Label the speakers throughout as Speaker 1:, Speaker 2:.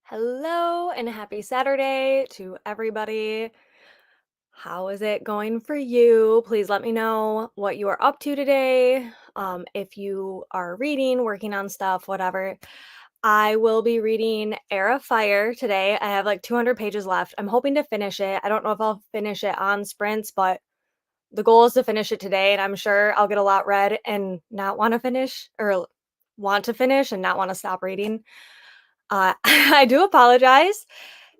Speaker 1: Hello and happy Saturday to everybody. How is it going for you? Please let me know what you are up to today. If you are reading, working on stuff, whatever. I will be reading Air of Fire today. I have like 200 pages left. I'm hoping to finish it. I don't know if I'll finish it on sprints, but the goal is to finish it today. And I'm sure I'll get a lot read and not want to finish or want to finish and not want to stop reading. I do apologize.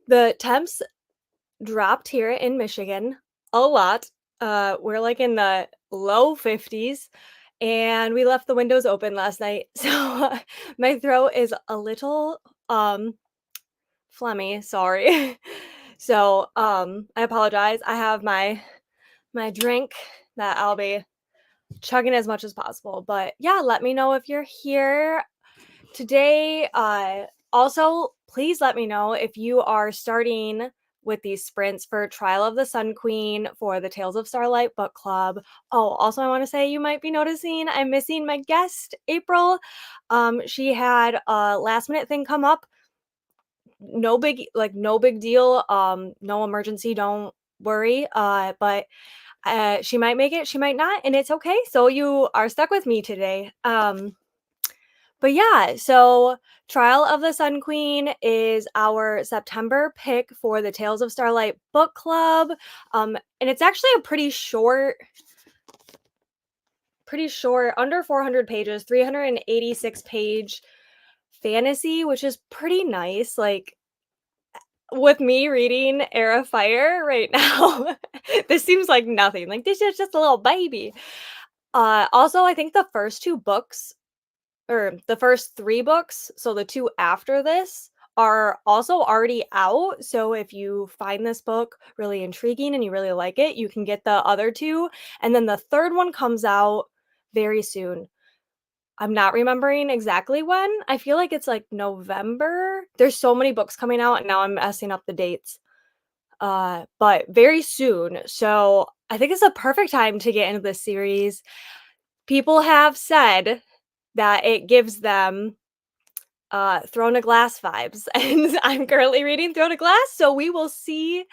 Speaker 1: The temps dropped here in Michigan a lot. We're like in the low 50s and we left the windows open last night. So my throat is a little um phlegmy, sorry. So I apologize. I have my drink that I'll be chugging as much as possible. But yeah, let me know if you're here today. Also, please let me know if you are starting with these sprints for Trial of the Sun Queen for the Tales of Starlight book club. Oh, also, I want to say you might be noticing I'm missing my guest, April. She had a last minute thing come up. No big deal. No emergency. Don't worry. But she might make it, she might not, and it's okay. So you are stuck with me today. But yeah, so Trial of the Sun Queen is our September pick for the Tales of Starlight book club. And it's actually a pretty short, under 400 pages, 386 page fantasy, which is pretty nice. Like with me reading Air of Fire right now, this seems like nothing. Like this is just a little baby. Also, I think the first two books or the first 3 books, so the 2 after this are also already out, so if you find this book really intriguing and you really like it, you can get the other 2, and then the 3rd one comes out very soon. I'm not remembering exactly when, I feel like it's, like, November? There's so many books coming out, and now I'm messing up the dates, but very soon, so I think it's a perfect time to get into this series. People have said that it gives them Throne of Glass vibes, and I'm currently reading Throne of Glass, so we will see.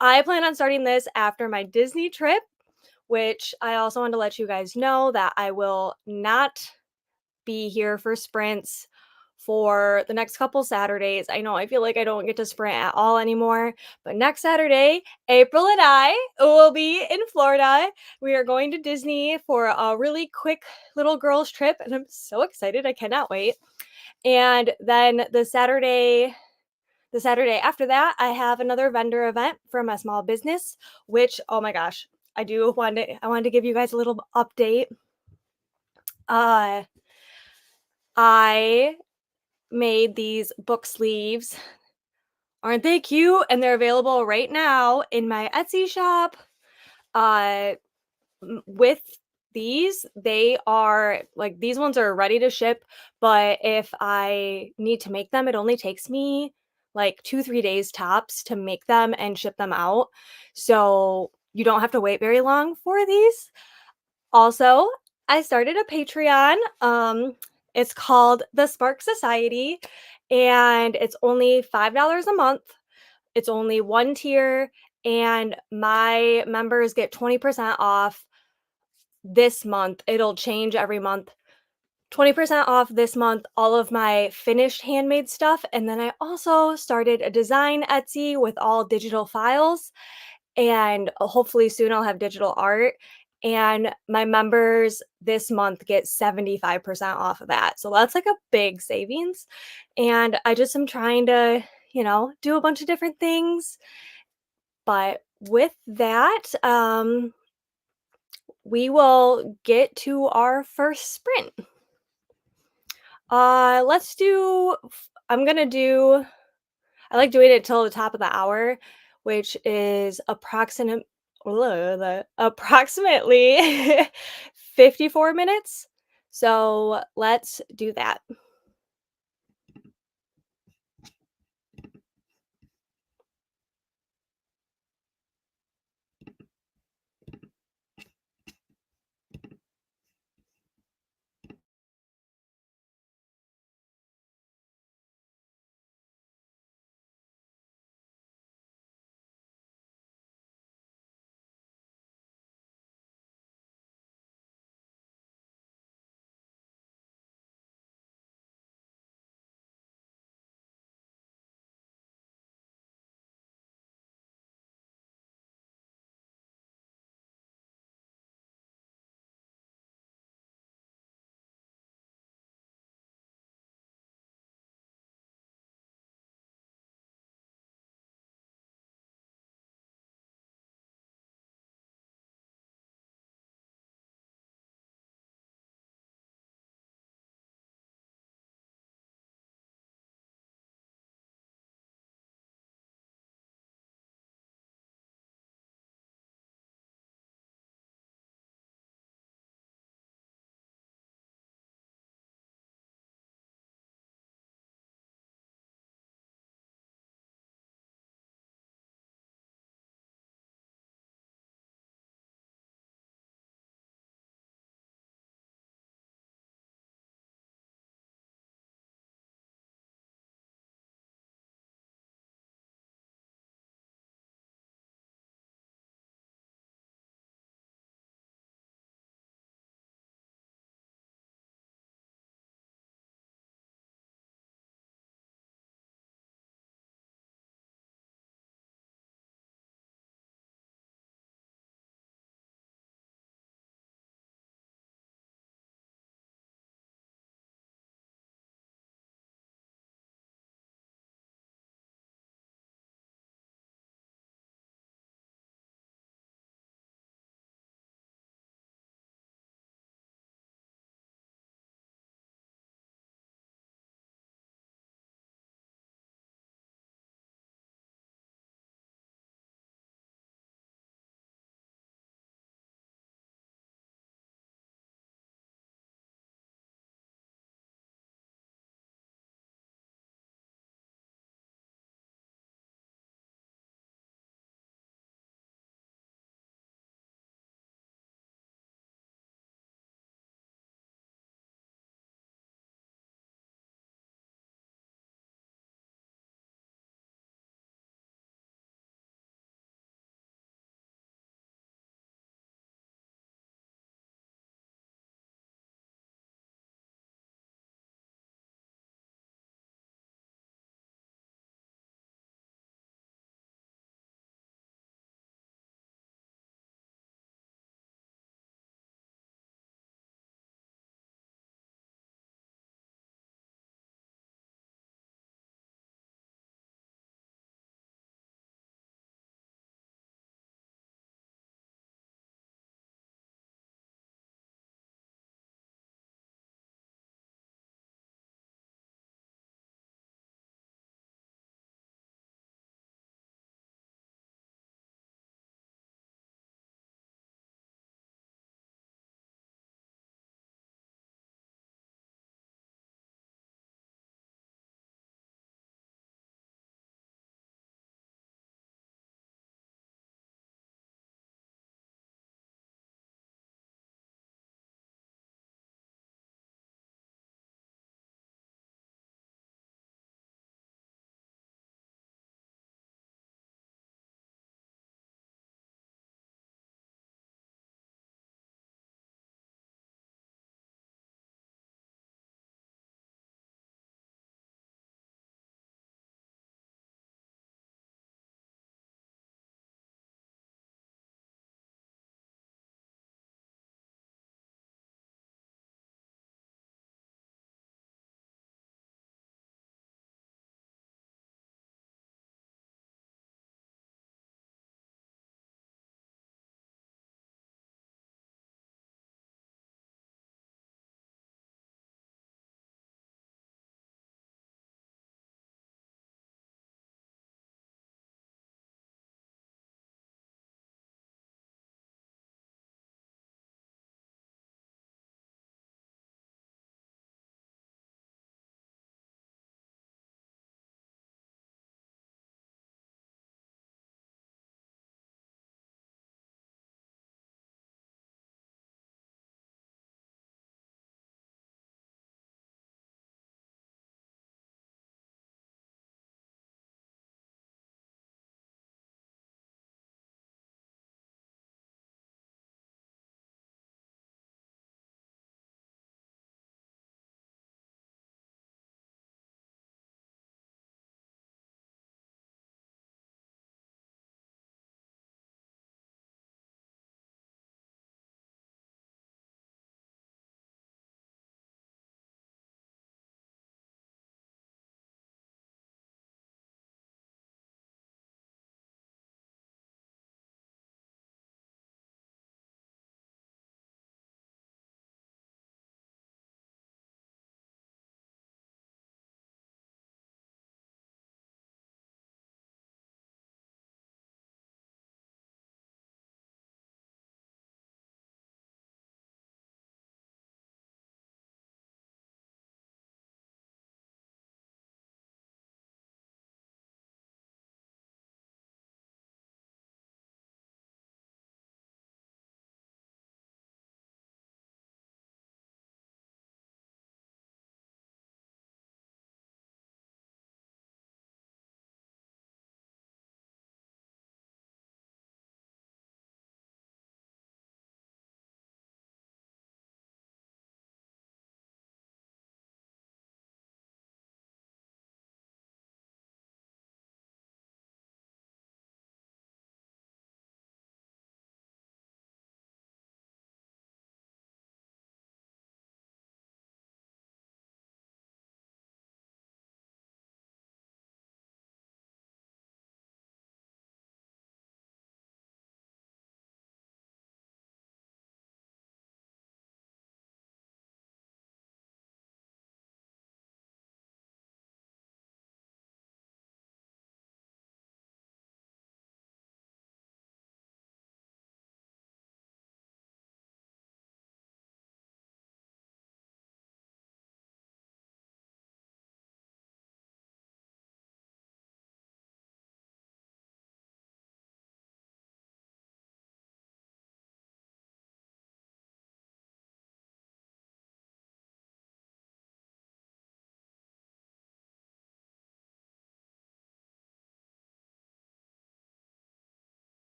Speaker 1: I plan on starting this after my Disney trip, which I also want to let you guys know that I will not be here for sprints for the next couple Saturdays. I know I feel like I don't get to sprint at all anymore, but next Saturday, April and I will be in Florida. We are going to Disney for a really quick little girls trip, and I'm so excited. I cannot wait. And then the Saturday after that, I have another vendor event for my small business, which, oh my gosh, I wanted to give you guys a little update. Uh I made these book sleeves. Aren't they cute? And they're available right now in my Etsy shop. Uh with these, they are like these ones are ready to ship, but if I need to make them, it only takes me like 2-3 days tops to make them and ship them out. So you don't have to wait very long for these. Also, I started a Patreon. It's called The Spark Society, and it's only $5 a month. It's only one tier, and my members get 20% off this month. It'll change every month. 20% off this month, all of my finished handmade stuff. And then I also started a design Etsy with all digital files. And hopefully soon I'll have digital art. And my members this month get 75% off of that. So that's like a big savings. And I just am trying to, do a bunch of different things. But with that, we will get to our first sprint. Let's do I'm gonna do I like doing it till the top of the hour, which is approximately 54 minutes. So let's do that.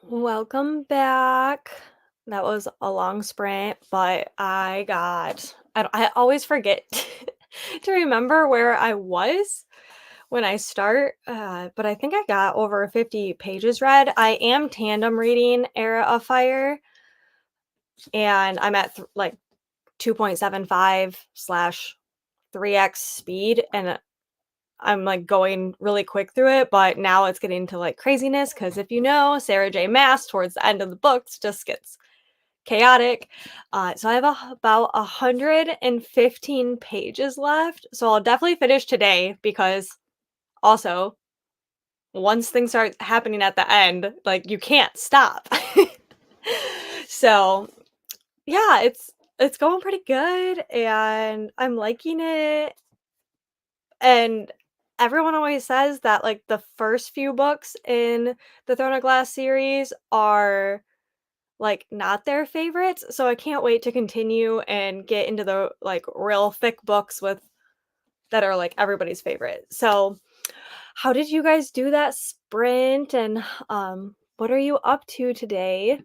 Speaker 1: Welcome back. That was a long sprint, but I always forget to remember where I was when I start, but I think I got over 50 pages read. I am tandem reading Era of Fire, and I'm at like 2.75 slash 3x speed, and I'm like going really quick through it, but now it's getting to like craziness because if you know, Sarah J. Maas towards the end of the books just gets chaotic. So I have about 115 pages left. So I'll definitely finish today because also once things start happening at the end, like you can't stop. So yeah, it's going pretty good and I'm liking it. And everyone always says that like the first few books in the Throne of Glass series are like not their favorites. So I can't wait to continue and get into the like real thick books with that are like everybody's favorite. So how did you guys do that sprint and what are you up to today?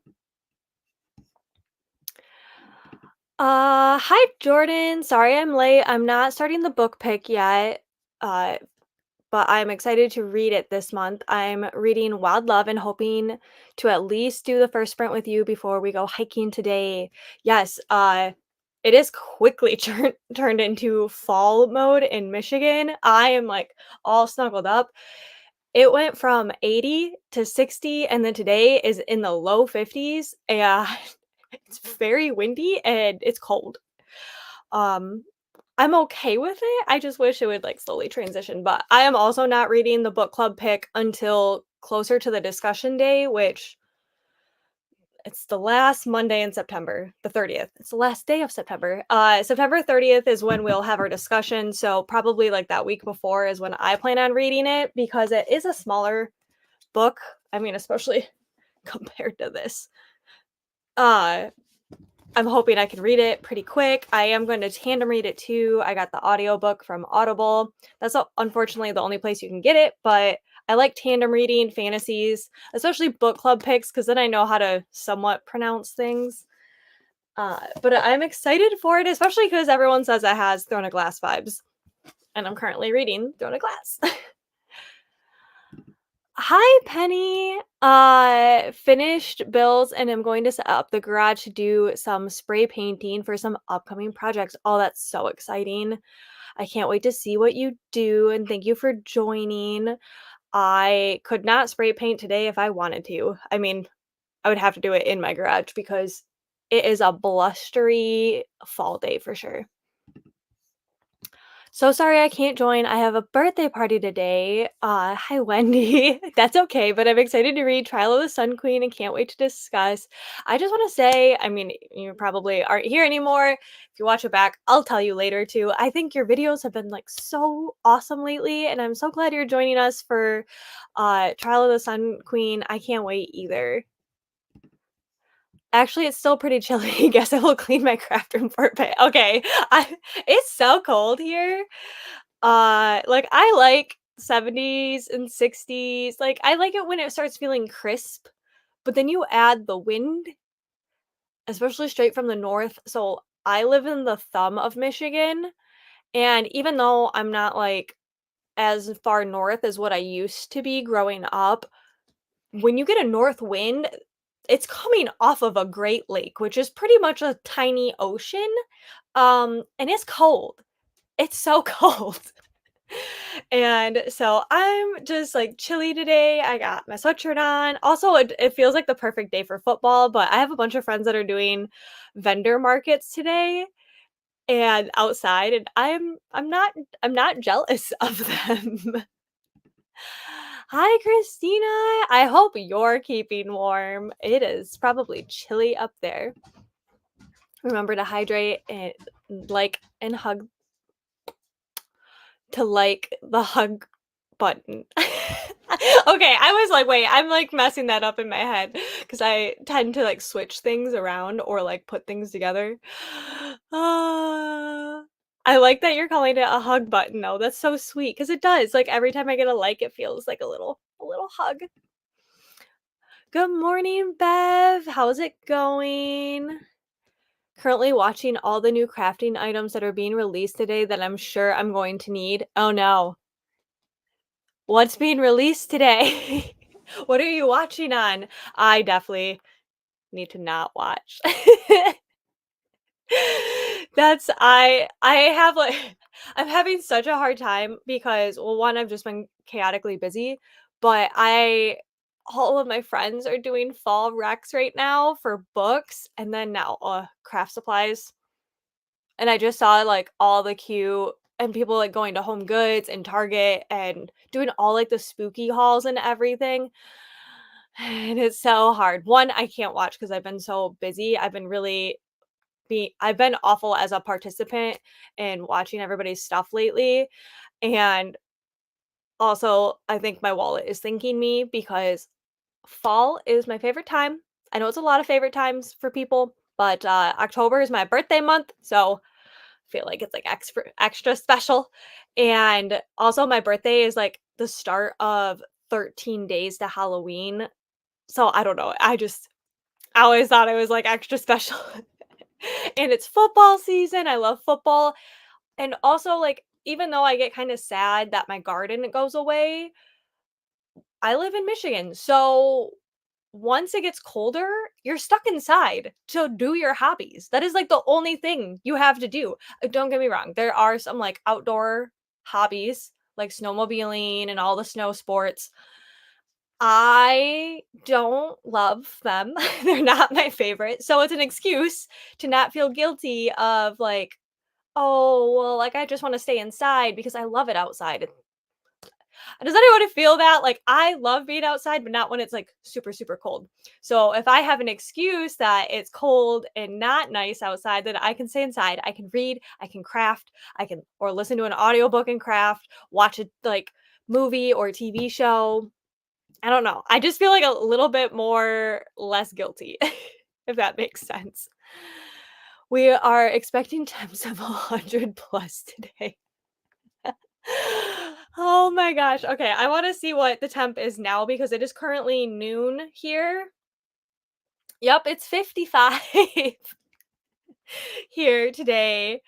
Speaker 1: Hi Jordan. Sorry I'm late. I'm not starting the book pick yet. Uh but I'm excited to read it this month. I'm reading Wild Love and hoping to at least do the first sprint with you before we go hiking today. Yes, it is quickly turned into fall mode in Michigan. I am like all snuggled up. It went from 80 to 60 and then today is in the low 50s and it's very windy and it's cold. Um I'm okay with it. I just wish it would like slowly transition, but I am also not reading the book club pick until closer to the discussion day, which it's the last Monday in September, the 30th. It's the last day of September. September 30th is when we'll have our discussion, so probably like that week before is when I plan on reading it because it is a smaller book. I mean, especially compared to this. Uh I'm hoping I can read it pretty quick. I am going to tandem read it too. I got the audiobook from Audible. That's unfortunately the only place you can get it, but I like tandem reading fantasies, especially book club picks, because then I know how to somewhat pronounce things. But I'm excited for it, especially because everyone says it has Throne of Glass vibes. And I'm currently reading Throne of Glass. Hi, Penny. Finished bills and I'm going to set up the garage to do some spray painting for some upcoming projects. Oh, that's so exciting. I can't wait to see what you do and thank you for joining. I could not spray paint today if I wanted to. I mean, I would have to do it in my garage because it is a blustery fall day for sure. So sorry I can't join. I have a birthday party today. Hi Wendy. That's okay, but I'm excited to read Trial of the Sun Queen and can't wait to discuss. I just want to say, I mean, you probably aren't here anymore. If you watch it back, I'll tell you later too. I think your videos have been like so awesome lately, and I'm so glad you're joining us for Trial of the Sun Queen. I can't wait either. Actually, it's still pretty chilly. Guess I will clean my craft room for a bit. Okay. It's so cold here. Like, I like 70s and 60s, like, I like it when it starts feeling crisp, but then you add the wind, especially straight from the north, so I live in the thumb of Michigan, and even though I'm not, like, as far north as what I used to be growing up, when you get a north wind, it's coming off of a Great Lake, which is pretty much a tiny ocean, and it's cold. It's so cold. And so I'm just like chilly today. I got my sweatshirt on. Also, it feels like the perfect day for football, but I have a bunch of friends that are doing vendor markets today and outside and I'm not jealous of them. Hi Christina. I hope you're keeping warm. It is probably chilly up there. Remember to hydrate and like and hug to like the hug button. Okay, I was like, wait, I'm like messing that up in my head because I tend to like switch things around or like put things together. I like that you're calling it a hug button though. That's so sweet because it does. Like every time I get a like, it feels like a little hug. Good morning, Bev. How's it going? Currently watching all the new crafting items that are being released today that I'm sure I'm going to need. Oh no. What's being released today? What are you watching on? I definitely need to not watch. I have like I'm having such a hard time because well one I've just been chaotically busy, but I all of my friends are doing fall recs right now for books and then now craft supplies. And I just saw like all the cute and people like going to Home Goods and Target and doing all like the spooky hauls and everything. And it's so hard. One, I can't watch because I've been so busy. I've been awful as a participant in watching everybody's stuff lately, and also, I think my wallet is thanking me because fall is my favorite time. I know it's a lot of favorite times for people, but, October is my birthday month, so I feel like it's, like, extra special, and also my birthday is, like, the start of 13 days to Halloween, so I don't know, I always thought it was, like, extra special. And it's football season, I love football, and also, like, even though I get kinda sad that my garden goes away, I live in Michigan, so once it gets colder, you're stuck inside to do your hobbies. That is, like, the only thing you have to do. Don't get me wrong, there are some, like, outdoor hobbies, like snowmobiling and all the snow sports. I don't love them. They're not my favorite, so it's an excuse to not feel guilty of, like, "Oh, well, like, I just wanna stay inside because I love it outside." Does anyone feel that? Like, I love being outside, but not when it's, like, super, super cold. So, if I have an excuse that it's cold and not nice outside, then I can stay inside. I can read, I can craft, I can or listen to an audiobook and craft, watch a, like, movie or TV show. I don't know. I just feel like a little bit more less guilty, if that makes sense. We are expecting temps of 100 plus today. Oh my gosh. Okay, I wanna see what the temp is now because it is currently noon here. Yep, it's 55 here today,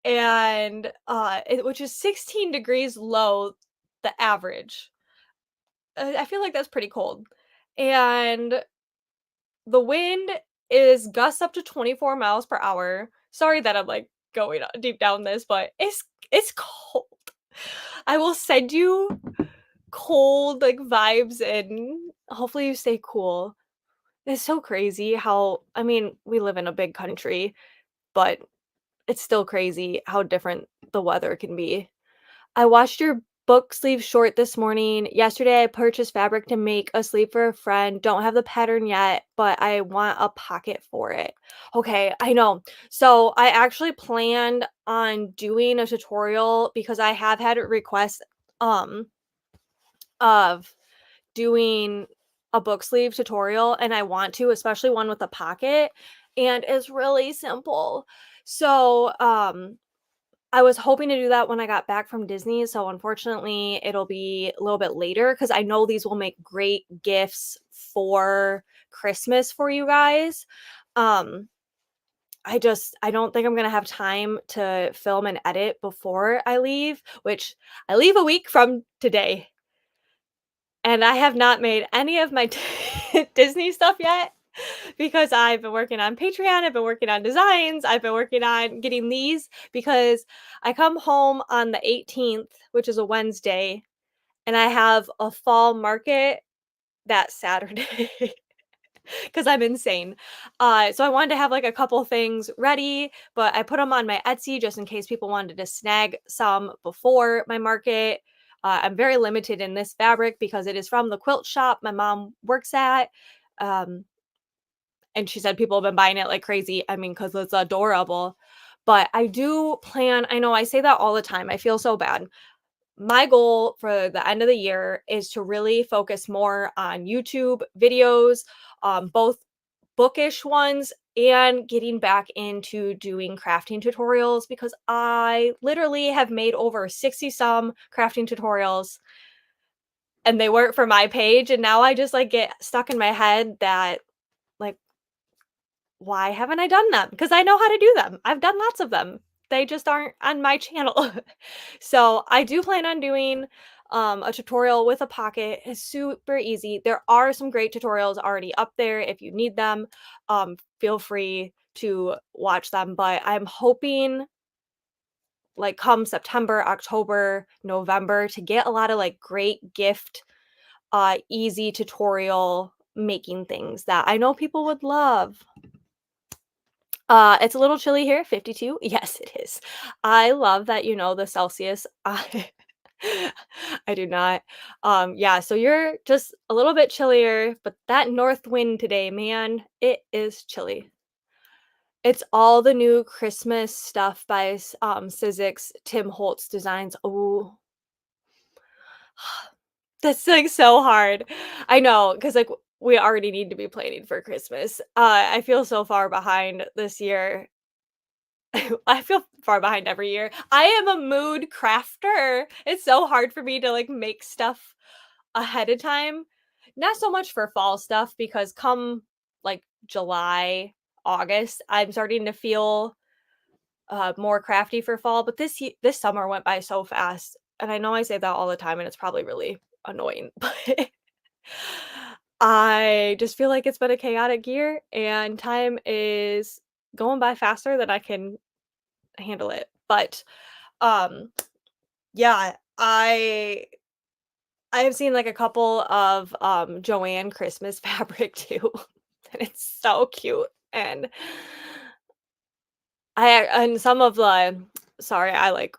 Speaker 1: and, which is 16 degrees low, the average. I feel like that's pretty cold, and the wind is gusts up to 24 miles per hour. Sorry that I'm, like, going, deep down this, but it's cold. I will send you cold, like, vibes, and hopefully you stay cool. It's so crazy how I mean, we live in a big country, but it's still crazy how different the weather can be. I washed your book sleeve short this morning. Yesterday, I purchased fabric to make a sleeve for a friend. Don't have the pattern yet, but I want a pocket for it. Okay, I know. So I actually planned on doing a tutorial because I have had requests um of doing a book sleeve tutorial and I want to, especially one with a pocket, and it's really simple. So, I was hoping to do that when I got back from Disney, so unfortunately, it'll be a little bit later because I know these will make great gifts for Christmas for you guys. Um, I don't think I'm gonna have time to film and edit before I leave, which I leave a week from today. And I have not made any of my Disney stuff yet because I've been working on Patreon, I've been working on designs, I've been working on getting these because I come home on the 18th, which is a Wednesday, and I have a fall market that Saturday because I'm insane. So I wanted to have like a couple things ready, but I put them on my Etsy just in case people wanted to snag some before my market. I'm very limited in this fabric because it is from the quilt shop my mom works at. Um, and she said people have been buying it like crazy. I mean, because it's adorable. But I do plan, I know I say that all the time. I feel so bad. My goal for the end of the year is to really focus more on YouTube videos, both bookish ones and getting back into doing crafting tutorials because I literally have made over 60 some crafting tutorials and they weren't for my page, and now I just, like, get stuck in my head that, like, why haven't I done them? Because I know how to do them. I've done lots of them. They just aren't on my channel. So, I do plan on doing, a tutorial with a pocket. It's super easy. There are some great tutorials already up there if you need them. Feel free to watch them, but I'm hoping, like, come September, October, November to get a lot of, like, great gift, easy tutorial making things that I know people would love. It's a little chilly here, 52. Yes, it is. I love that you know the Celsius. I do not. Yeah, so you're just a little bit chillier, but that north wind today, man, it is chilly. It's all the new Christmas stuff by Sizzix, Tim Holtz Designs. Oh, that's, like, so hard. I know, because like, we already need to be planning for Christmas. I feel so far behind this year. I feel far behind every year. I am a mood crafter. It's so hard for me to, like, make stuff ahead of time. Not so much for fall stuff because come, like, July, August, I'm starting to feel, more crafty for fall, but this summer went by so fast, and I know I say that all the time, and it's probably really annoying, but I just feel like it's been a chaotic year, and time is going by faster than I can handle it. But, um, yeah, I have seen, like, a couple of, Joanne Christmas fabric too, and it's so cute, and and some of the sorry, I, like,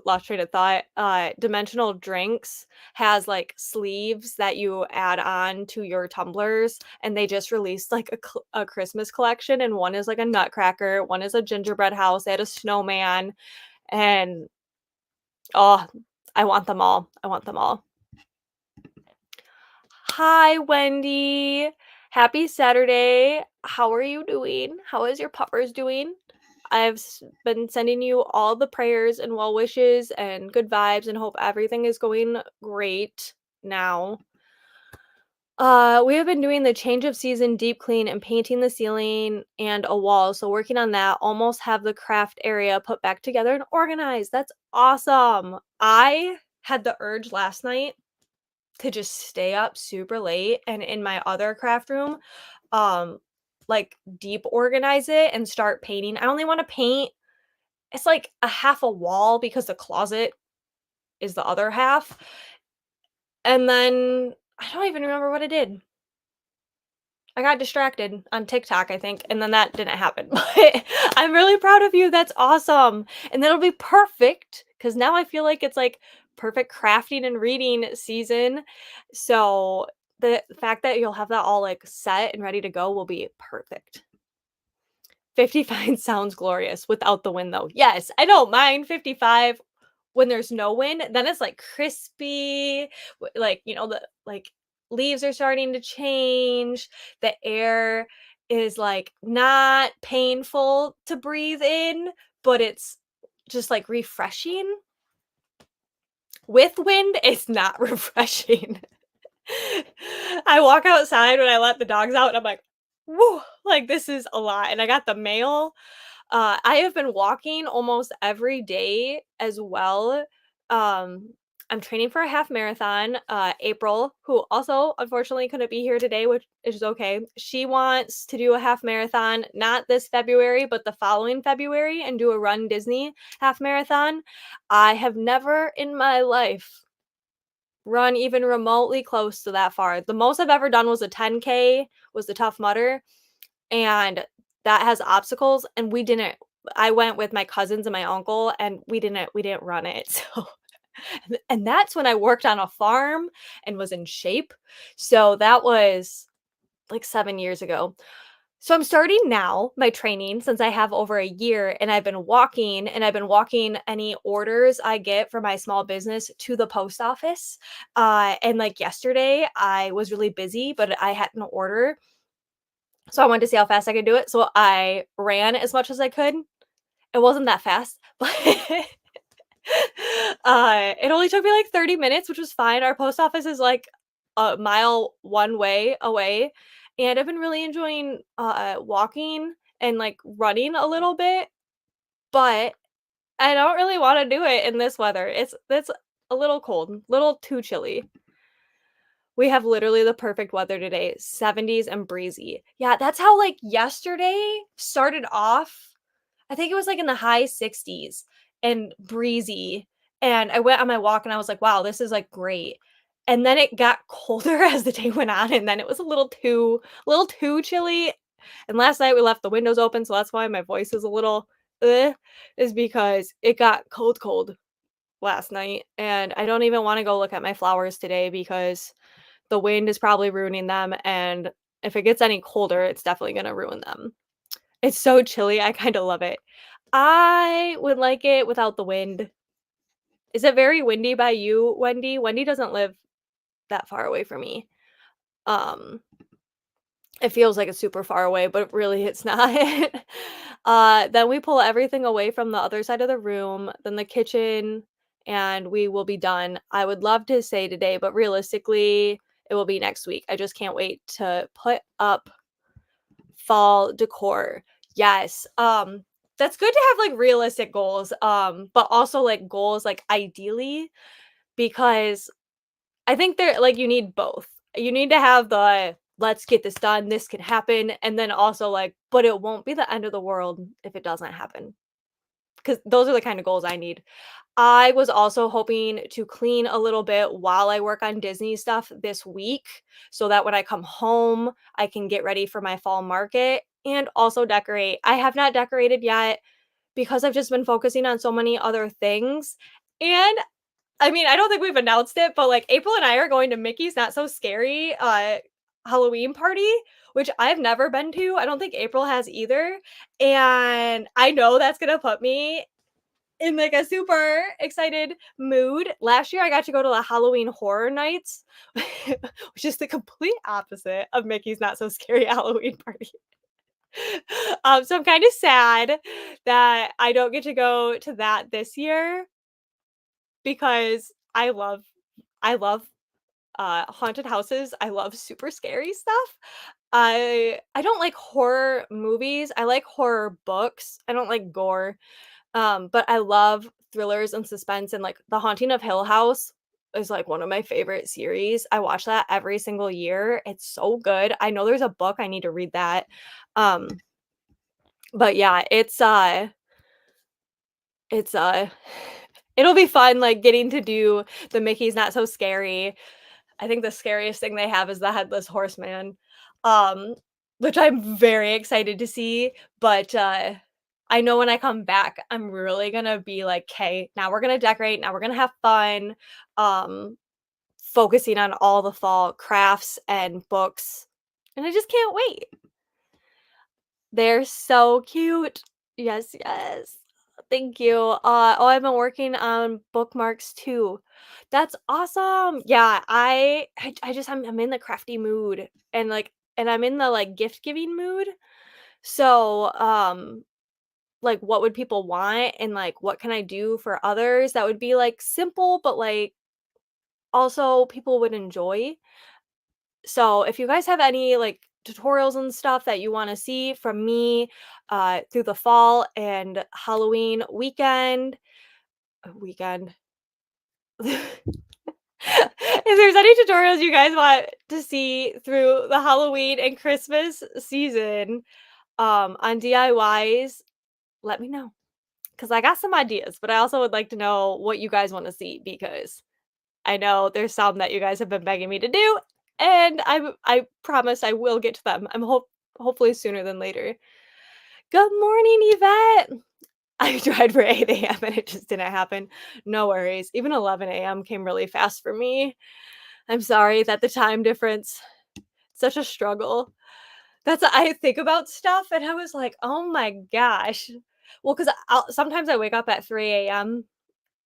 Speaker 1: lost train of thought, Dimensional Drinks has, like, sleeves that you add on to your tumblers, and they just released, like, a Christmas collection, and one is, like, a nutcracker, one is a gingerbread house, they had a snowman, and, oh, I want them all, I want them all. Hi, Wendy. Happy Saturday. How are you doing? How is your puppers doing? Been sending you all the prayers and well wishes and good vibes and hope everything is going great now. We have been doing the change of season deep clean and painting the ceiling and a wall. So working on that, almost have the craft area put back together and organized. That's awesome. I had the urge last night to just stay up super late and in my other craft room, um, like, deep organize it and start painting. I only wanna paint it's like a half a wall because the closet is the other half, and then I don't even remember what I did. I got distracted on TikTok, I think, and then that didn't happen, but I'm really proud of you, that's awesome, and that'll be perfect because now I feel like it's, like, perfect crafting and reading season, so the fact that you'll have that all, like, set and ready to go will be perfect. 55 sounds glorious without the wind, though. Yes, I don't mind 55 when there's no wind, then it's, like, crispy, like, the, like, leaves are starting to change, the air is, like, not painful to breathe in, but it's just, like, refreshing. With wind, it's not refreshing. I walk outside when I let the dogs out, and I'm like, "Woo," like, this is a lot, and I got the mail. I have been walking almost every day as well. Um, I'm training for a half marathon. April, who also unfortunately couldn't be here today, which is okay. She wants to do a half marathon, not this February, but the following February and do a Run Disney half marathon. I have never in my life run even remotely close to that far. The most I've ever done was a 10K, was the Tough Mudder, and that has obstacles, and we didn't I went with my cousins and my uncle, and we didn't run it, so and that's when I worked on a farm and was in shape, so that was, like, 7 years ago. So I'm starting now my training since I have over a year, and I've been walking any orders I get for my small business to the post office, and, like, yesterday, I was really busy, but I had an order, so I wanted to see how fast I could do it, so I ran as much as I could. It wasn't that fast, but It only took me, like, 30 minutes, which was fine. Our post office is, like, a mile one way away, and I've been really enjoying, walking and, like, running a little bit, but I don't really wanna do it in this weather. It's a little cold, little too chilly. We have literally the perfect weather today, 70s and breezy. Yeah, that's how, like, yesterday started off. I think it was, like, in the high 60s and breezy, and I went on my walk and I was like, "Wow, this is, like, great." And then it got colder as the day went on, and then it was a little too chilly, and last night we left the windows open, so that's why my voice is a little, is because it got cold, cold last night, and I don't even wanna go look at my flowers today because the wind is probably ruining them, and if it gets any colder, it's definitely gonna ruin them. It's so chilly, I kinda love it. I would like it without the wind. Is it very windy by you, Wendy? Wendy doesn't live that far away from me. Um, it feels like it's super far away, but really it's not. Then we pull everything away from the other side of the room, then the kitchen, and we will be done. I would love to say today, but realistically, it will be next week. I just can't wait to put up fall decor. Yes. That's good to have like realistic goals, but also like goals like ideally because I think there like you need both. You need to have the let's get this done, this can happen, and then also like, but it won't be the end of the world if it doesn't happen. Because those are the kind of goals I need. I was also hoping to clean a little bit while I work on Disney stuff this week so that when I come home, I can get ready for my fall market and also decorate. I have not decorated yet because I've just been focusing on so many other things. And I mean, I don't think we've announced it, but like April and I are going to Mickey's Not So Scary Halloween party, which I've never been to. I don't think April has either. And I know that's going to put me in like a super excited mood. Last year, I got to go to the Halloween Horror Nights, which is the complete opposite of Mickey's Not So Scary Halloween Party. So I'm kind of sad that I don't get to go to that this year because I love haunted houses. I love super scary stuff. I don't like horror movies. I like horror books. I don't like gore. But I love thrillers and suspense and, like, The Haunting of Hill House is, like, one of my favorite series. I watch that every single year. It's so good. I know there's a book, I need to read that. Um, but yeah, it's it'll be fun, like, getting to do the Mickey's Not So Scary. I think the scariest thing they have is the Headless Horseman, um, which I'm very excited to see, but, I know when I come back, I'm really gonna be like, "'Kay, now we're gonna decorate, now we're gonna have fun," um, focusing on all the fall crafts and books, and I just can't wait. They're so cute. Yes, yes. Thank you. I've been working on bookmarks too. That's awesome. Yeah, I just I'm in the crafty mood and I'm in the like gift giving mood. So, like what would people want and like what can I do for others that would be like simple but like also people would enjoy. So if you guys have any like tutorials and stuff that you want to see from me through the fall and Halloween weekend. If there's any tutorials you guys want to see through the Halloween and Christmas season on DIYs, let me know because I got some ideas, but I also would like to know what you guys want to see because I know there's some that you guys have been begging me to do, and I promise I will get to them. Hopefully sooner than later. Good morning, Yvette. I tried for 8 a.m. and it just didn't happen. No worries. Even 11 a.m. came really fast for me. I'm sorry that the time difference, such a struggle. I think about stuff and I was like, "Oh my gosh." Well, because sometimes I wake up at 3 a.m.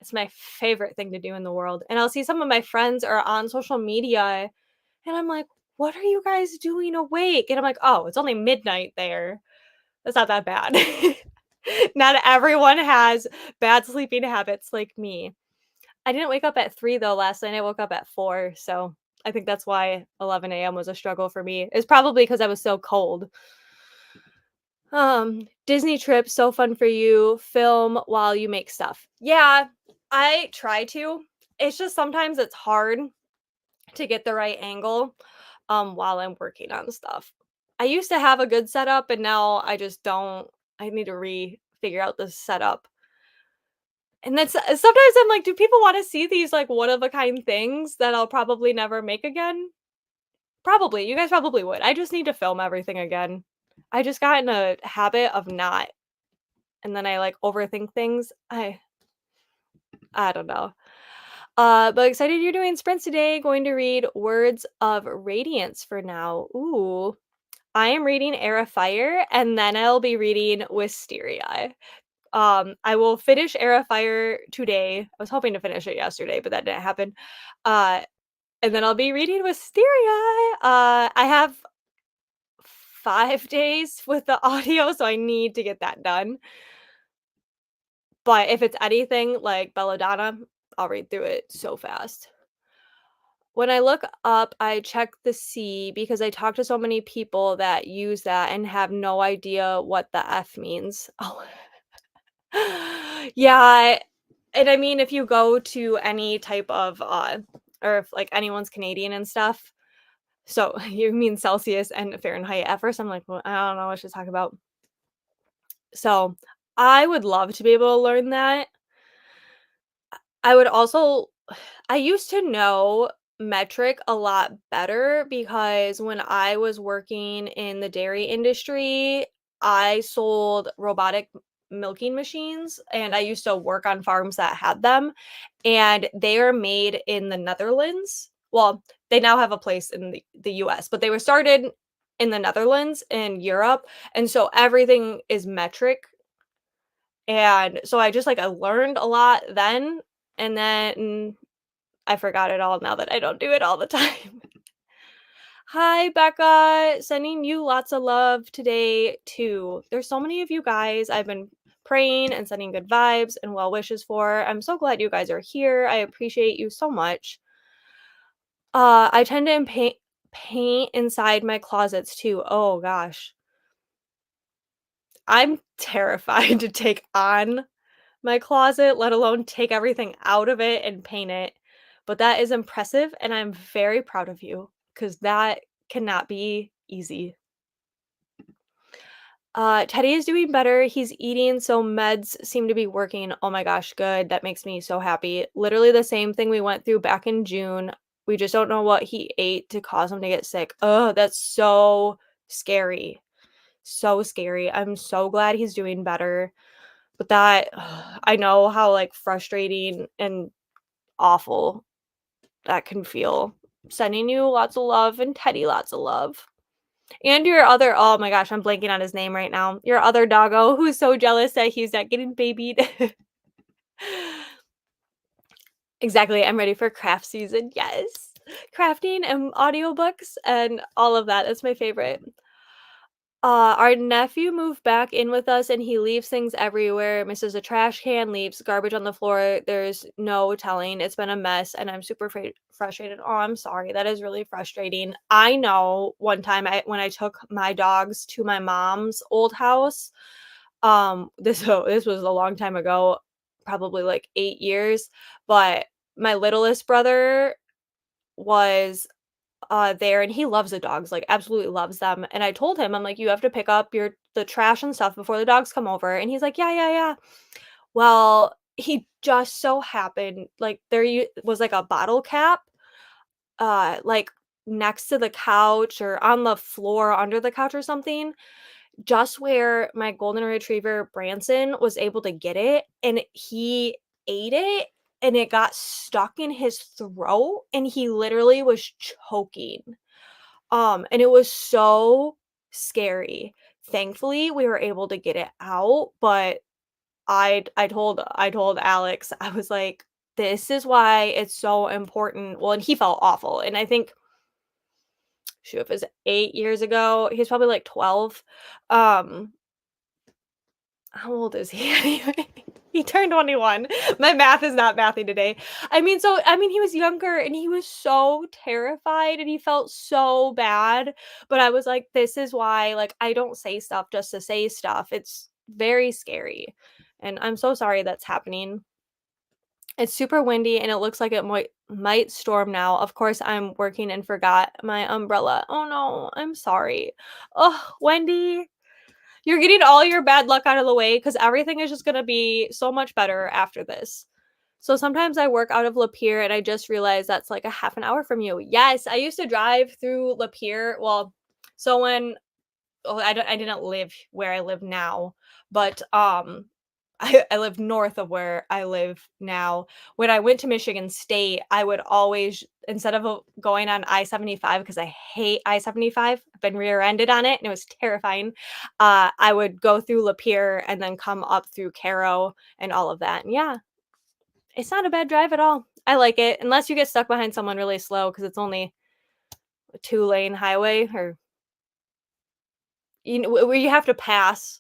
Speaker 1: It's my favorite thing to do in the world, and I'll see some of my friends are on social media, and I'm like, "What are you guys doing awake?" And I'm like, "Oh, it's only midnight there. That's not that bad." Not everyone has bad sleeping habits like me. I didn't wake up at 3 though last night, I woke up at 4, so I think that's why 11 a.m. was a struggle for me. It's probably because I was so cold. Disney trip, so fun for you. Film while you make stuff. Yeah, I try to. It's just sometimes it's hard to get the right angle, while I'm working on stuff. I used to have a good setup and now I just don't. I need to figure out the setup. And that's sometimes I'm like, do people wanna see these, like, one of a kind things that I'll probably never make again? Probably, you guys probably would. I just need to film everything again. I just got in a habit of not, and then I, like, overthink things. I don't know. But excited you're doing sprints today. Going to read Words of Radiance for now. Ooh. I am reading Air of Fire, and then I'll be reading Wisteria. I will finish Air of Fire today. I was hoping to finish it yesterday, but that didn't happen. Uh, and then I'll be reading Wisteria. I have 5 days with the audio, so I need to get that done. But if it's anything like Belladonna, I'll read through it so fast. When I look up, I check the C because I talk to so many people that use that and have no idea what the F means. Oh. Yeah, and I mean, if you go to any type of, or if, like, anyone's Canadian and stuff, so you mean Celsius and Fahrenheit. At first, I'm like, "Well, I don't know what she's talking about." So, I would love to be able to learn that. I would also I used to know metric a lot better because when I was working in the dairy industry, I sold robotic milking machines and I used to work on farms that had them and they are made in the Netherlands. Well, they now have a place in the US, but they were started in the Netherlands in Europe. And so everything is metric. And so I just like I learned a lot then and then I forgot it all now that I don't do it all the time. Hi, Becca. Sending you lots of love today, too. There's so many of you guys I've been praying and sending good vibes and well wishes for. I'm so glad you guys are here. I appreciate you so much. I tend to paint inside my closets too. Oh gosh. I'm terrified to take on my closet, let alone take everything out of it and paint it. But that is impressive, and I'm very proud of you because that cannot be easy. Teddy is doing better. He's eating, so meds seem to be working. Oh my gosh, good. That makes me so happy. Literally the same thing we went through back in June. We just don't know what he ate to cause him to get sick. Oh, that's so scary. So scary. I'm so glad he's doing better. But that I know how, like, frustrating and awful that can feel. Sending you lots of love and Teddy lots of love. And your other oh my gosh, I'm blanking on his name right now. Your other doggo who's so jealous that he's not getting babied. Exactly, I'm ready for craft season, yes. Crafting and audiobooks and all of that, that's my favorite. Our nephew moved back in with us and he leaves things everywhere, misses a trash can, leaves garbage on the floor. There's no telling. It's been a mess and I'm super frustrated. Oh, I'm sorry. That is really frustrating. I know one time when I took my dogs to my mom's old house, this was a long time ago, probably like 8 years, but my littlest brother was there and he loves the dogs, like, absolutely loves them, and I told him, I'm like, "You have to pick up the trash and stuff before the dogs come over," and he's like, "Yeah, yeah, yeah." Well, he just so happened, like, was, like, a bottle cap, like, next to the couch or on the floor under the couch or something, just where my golden retriever Branson was able to get it, and he ate it, and it got stuck in his throat, and he literally was choking. And it was so scary. Thankfully, we were able to get it out, but I told Alex, I was like, "This is why it's so important." Well, and he felt awful, and I think shoot, if it was 8 years ago, he's probably, like, 12. Um, how old is he anyway? He turned 21. My math is not mathing today. He was younger and he was so terrified and he felt so bad, but I was like, "This is why, like, I don't say stuff just to say stuff. It's very scary." And I'm so sorry that's happening. It's super windy and it looks like it might storm now. Of course, I'm working and forgot my umbrella. Oh no, I'm sorry. Oh, Wendy, you're getting all your bad luck out of the way because everything is just gonna be so much better after this. So sometimes I work out of Lapeer and I just realized that's like a half an hour from you. Yes, I used to drive through Lapeer. Well, so when oh, I didn't live where I live now, but I live north of where I live now. When I went to Michigan State, I would always, instead of going on I-75, because I hate I-75, I've been rear-ended on it and it was terrifying. I would go through Lapeer and then come up through Caro and all of that. And yeah, it's not a bad drive at all. I like it, unless you get stuck behind someone really slow because it's only a two-lane highway, or where you have to pass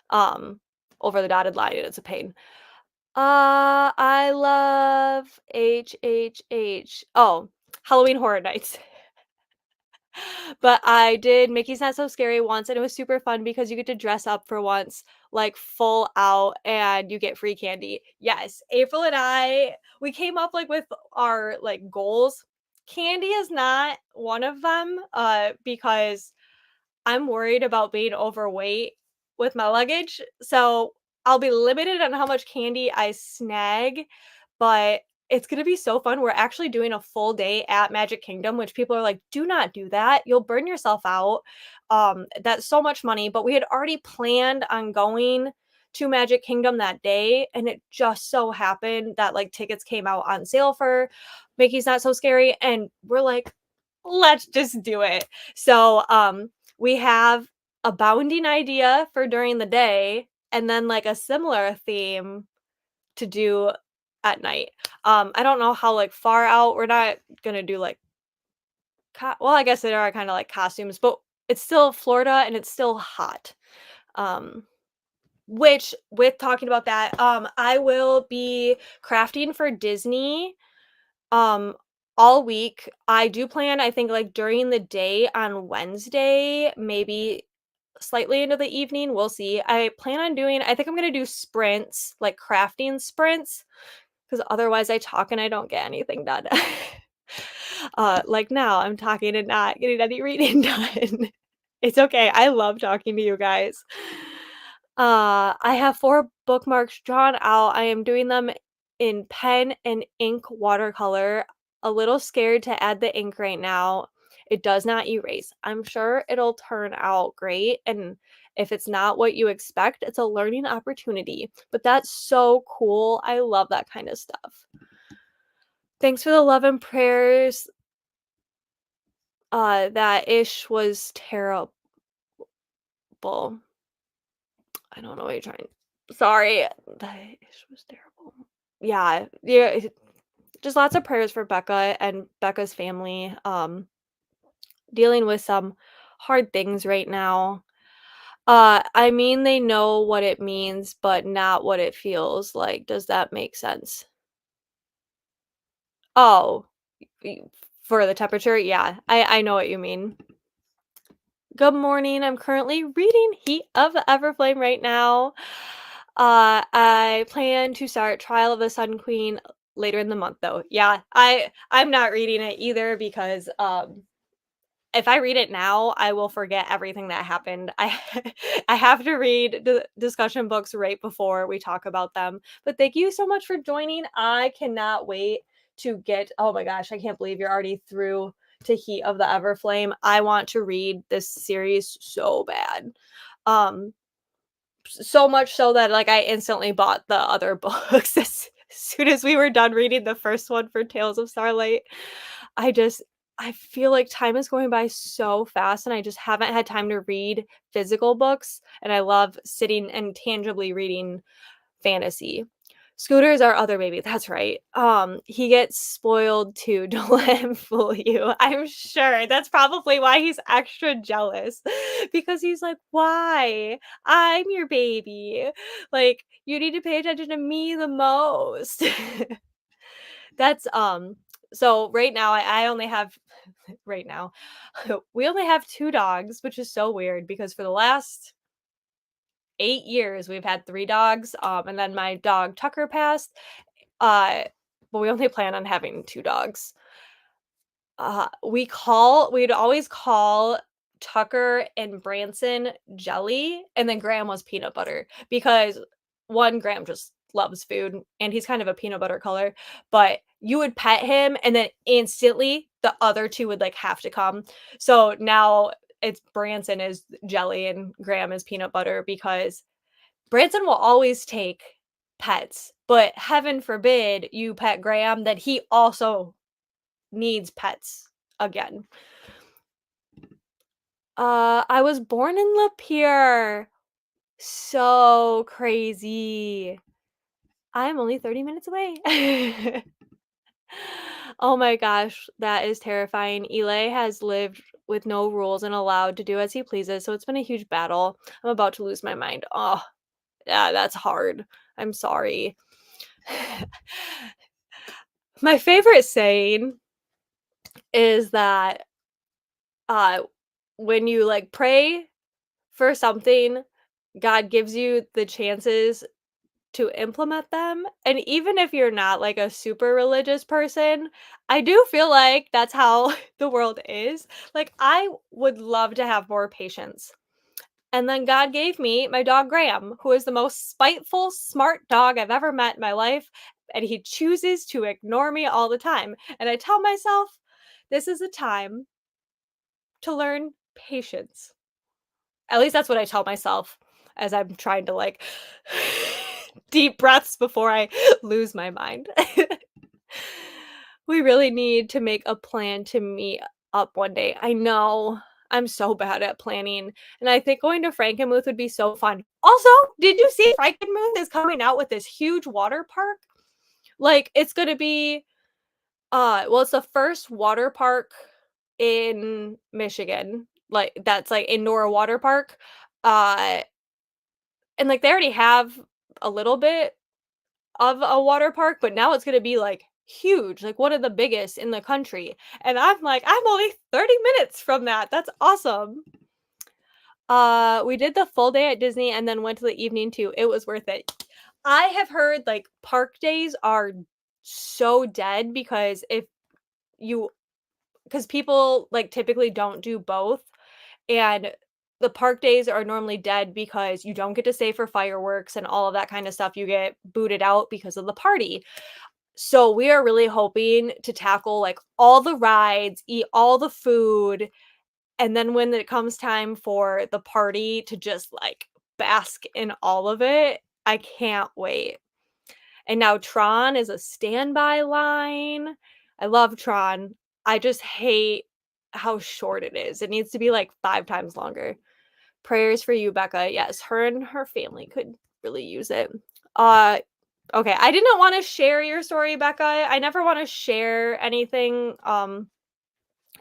Speaker 1: um over the dotted line and it's a pain. I love H. Oh, Halloween Horror Nights. But I did Mickey's Not So Scary once, and it was super fun because you get to dress up for once, like full out, and you get free candy. Yes, April and I, we came up like with our like goals. Candy is not one of them, because I'm worried about being overweight with my luggage, so I'll be limited on how much candy I snag, but it's gonna be so fun. We're actually doing a full day at Magic Kingdom, which people are like, "Do not do that. You'll burn yourself out." That's so much money, but we had already planned on going to Magic Kingdom that day, and it just so happened that, like, tickets came out on sale for Mickey's Not So Scary, and we're like, "Let's just do it." So, we have a bounding idea for during the day and then, like, a similar theme to do at night. I don't know how, like, far out we're not gonna do, like, well, I guess there are kinda like costumes, but it's still Florida and it's still hot. Um, which with talking about that, I will be crafting for Disney, um, all week. I do plan, I think, like, during the day on Wednesday, maybe slightly into the evening, we'll see. I think I'm gonna do sprints, like crafting sprints, because otherwise I talk and I don't get anything done. Like now, I'm talking and not getting any reading done. It's okay, I love talking to you guys. I have 4 bookmarks drawn out. I am doing them in pen and ink watercolor. A little scared to add the ink right now. It does not erase. I'm sure it'll turn out great, and if it's not what you expect, it's a learning opportunity. But that's so cool. I love that kind of stuff. Thanks for the love and prayers. That ish was terrible. I don't know what you're trying. Sorry, that ish was terrible. Yeah, yeah. Just lots of prayers for Becca and Becca's family. Dealing with some hard things right now. I mean, they know what it means, but not what it feels like. Does that make sense? Oh, y- for the temperature? Yeah, I know what you mean. Good morning. I'm currently reading Heat of the Everflame right now. I plan to start Trial of the Sun Queen later in the month though. Yeah, I'm not reading it either because if I read it now, I will forget everything that happened. I have to read the discussion books right before we talk about them. But thank you so much for joining. I cannot wait to get, oh my gosh, I can't believe you're already through to Heat of the Everflame. I want to read this series so bad. Um so much so that like I instantly bought the other books as soon as we were done reading the first one for Tales of Starlight. I just I feel like time is going by so fast and I just haven't had time to read physical books and I love sitting and tangibly reading fantasy. Scooter's our other baby, that's right. He gets spoiled too, don't let him fool you. I'm sure that's probably why he's extra jealous because he's like, "Why? I'm your baby. Like, you need to pay attention to me the most." That's, so right now I only have right now, we only have 2 dogs, which is so weird because for the last 8 years, we've had 3 dogs, and then my dog Tucker passed, uh, but we only plan on having 2 dogs. We'd always call Tucker and Branson Jelly, and then Graham was peanut butter because 1, Graham just loves food, and he's kind of a peanut butter color, but you would pet him, and then instantly the other 2 would, like, have to come. So now it's Branson is Jelly and Graham is peanut butter because Branson will always take pets, but heaven forbid you pet Graham, that he also needs pets again. I was born in Lapeer. So crazy. I'm only 30 minutes away. Oh my gosh, that is terrifying. Eli has lived with no rules and allowed to do as he pleases, so it's been a huge battle. I'm about to lose my mind. Oh, yeah, that's hard. I'm sorry. My favorite saying is that uh when you like pray for something, God gives you the chances to implement them. And even if you're not like a super religious person, I do feel like that's how the world is. Like, I would love to have more patience. And then God gave me my dog Graham, who is the most spiteful, smart dog I've ever met in my life. And he chooses to ignore me all the time. And I tell myself, this is a time to learn patience. At least that's what I tell myself as I'm trying to, like, deep breaths before I lose my mind. We really need to make a plan to meet up one day. I know. I'm so bad at planning, and I think going to Frankenmuth would be so fun. Also, did you see Frankenmuth is coming out with this huge water park? Like, it's gonna be, well, it's the first water park in Michigan, like, that's, like, indoor water park, uh and, like, they already have a little bit of a water park, but now it's gonna be, like, huge, like, one of the biggest in the country, and I'm like, "I'm only 30 minutes from that, that's awesome." We did the full day at Disney and then went to the evening too, it was worth it. I have heard, like, park days are so dead because if you because people, like, typically don't do both, and the park days are normally dead because you don't get to stay for fireworks and all of that kind of stuff, you get booted out because of the party. So, we are really hoping to tackle, like, all the rides, eat all the food, and then when it comes time for the party to just, like, bask in all of it, I can't wait. And now Tron is a standby line. I love Tron. I just hate how short it is. It needs to be, like, 5 times longer. Prayers for you, Becca. Yes, her and her family could really use it. Uh, okay, I didn't wanna share your story, Becca. I never wanna share anything,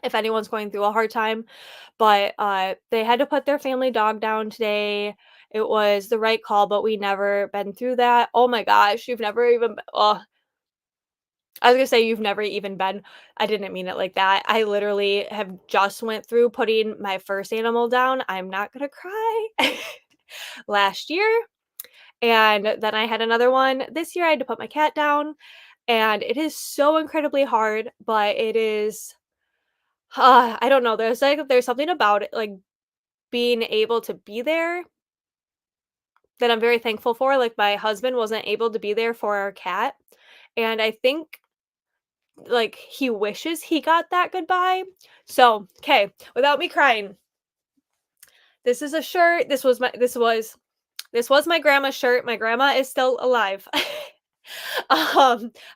Speaker 1: if anyone's going through a hard time, but, they had to put their family dog down today. It was the right call, but we never been through that. Oh my gosh, you've never even I was gonna say you've never even been I didn't mean it like that. I literally have just went through putting my first animal down. I'm not gonna cry. Last year, and then I had another one this year. I had to put my cat down, and it is so incredibly hard, but it is I don't know, there's something about it, like, being able to be there that I'm very thankful for. Like, my husband wasn't able to be there for our cat, and I think, like, he wishes he got that goodbye. So, okay, without me crying, this is a shirt. This was my grandma's shirt. My grandma is still alive.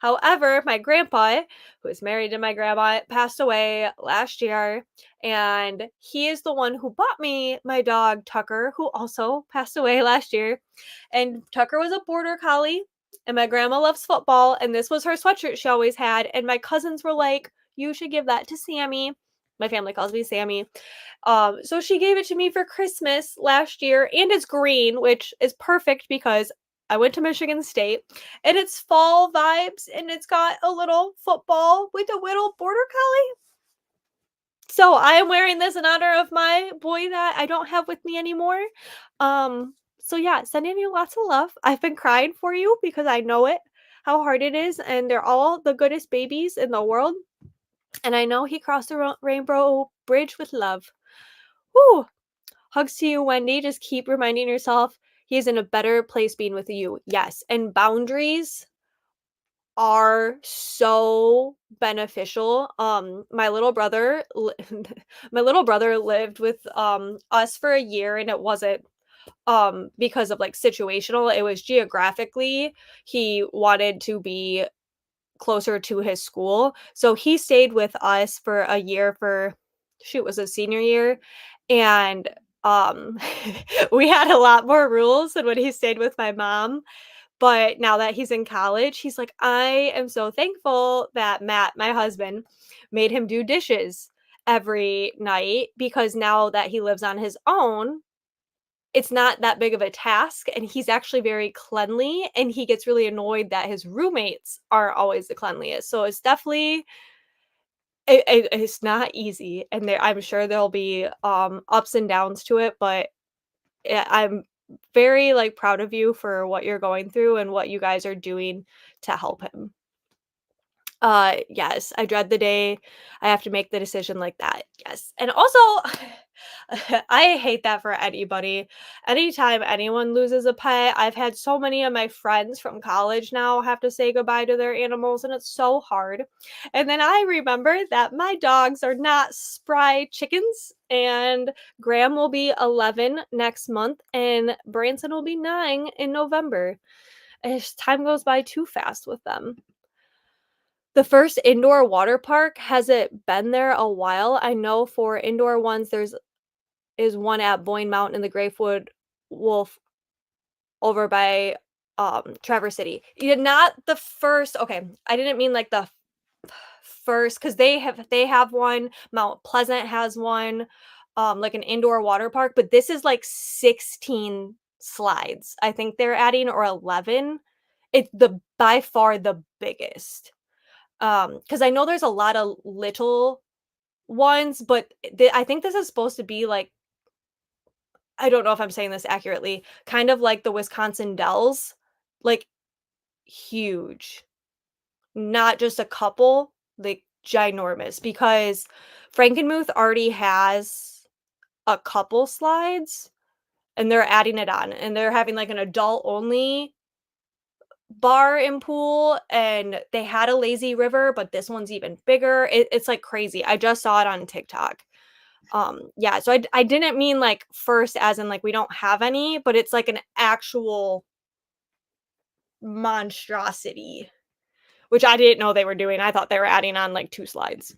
Speaker 1: However, my grandpa, who is married to my grandma, passed away last year, and he is the one who bought me my dog Tucker, who also passed away last year. And Tucker was a border collie. and my grandma loves football, and this was her sweatshirt she always had, and my cousins were like, "You should give that to Sammy." My family calls me Sammy. So she gave it to me for Christmas last year, and it's green, which is perfect because I went to Michigan State, and it's fall vibes, and it's got a little football with a little border collie. So I am wearing this in honor of my boy that I don't have with me anymore. So yeah, sending you lots of love. I've been crying for you because I know it, how hard it is, and they're all the goodest babies in the world. And I know he crossed the rainbow bridge with love. Woo! Hugs to you, Wendy. Just keep reminding yourself he is in a better place being with you. Yes. And boundaries are so beneficial. My little brother my little brother lived with us for a year, and it wasn't because of like situational, it was geographically he wanted to be closer to his school. So he stayed with us for a year for shoot, was a senior year, and um we had a lot more rules than when he stayed with my mom. But now that he's in college, he's like, I am so thankful that Matt, my husband, made him do dishes every night because now that he lives on his own, it's not that big of a task, and he's actually very cleanly, and he gets really annoyed that his roommates aren't always the cleanliest. So it's definitely it's not easy, and I'm sure there'll be ups and downs to it, but I'm very like proud of you for what you're going through and what you guys are doing to help him. Yes, I dread the day I have to make the decision like that. Yes. And also I hate that for anybody. Anytime anyone loses a pet, I've had so many of my friends from college now have to say goodbye to their animals, and it's so hard. And then I remember that my dogs are not spry chickens, and Graham will be 11 next month and Branson will be 9 in November. Time goes by too fast with them. The first indoor water park, has it been there a while? I know for indoor ones, there's is one at Boyne Mountain in the Grapewood Wolf over by, Traverse City. Yeah, not the first okay, I didn't mean like the first, because they have one, Mount Pleasant has one, like an indoor water park, but this is like 16 slides, I think they're adding, or 11. It's the by far the biggest. Because I know there's a lot of little ones, but I think this is supposed to be like, I don't know if I'm saying this accurately, kind of like the Wisconsin Dells, like huge, not just a couple, like ginormous, because Frankenmuth already has a couple slides and they're adding it on, and they're having like an adult only bar and pool, and they had a lazy river, but this one's even bigger. It's like crazy. I just saw it on TikTok. Yeah, so I didn't mean like first as in like we don't have any, but it's like an actual monstrosity, which I didn't know they were doing. I thought they were adding on like 2 slides.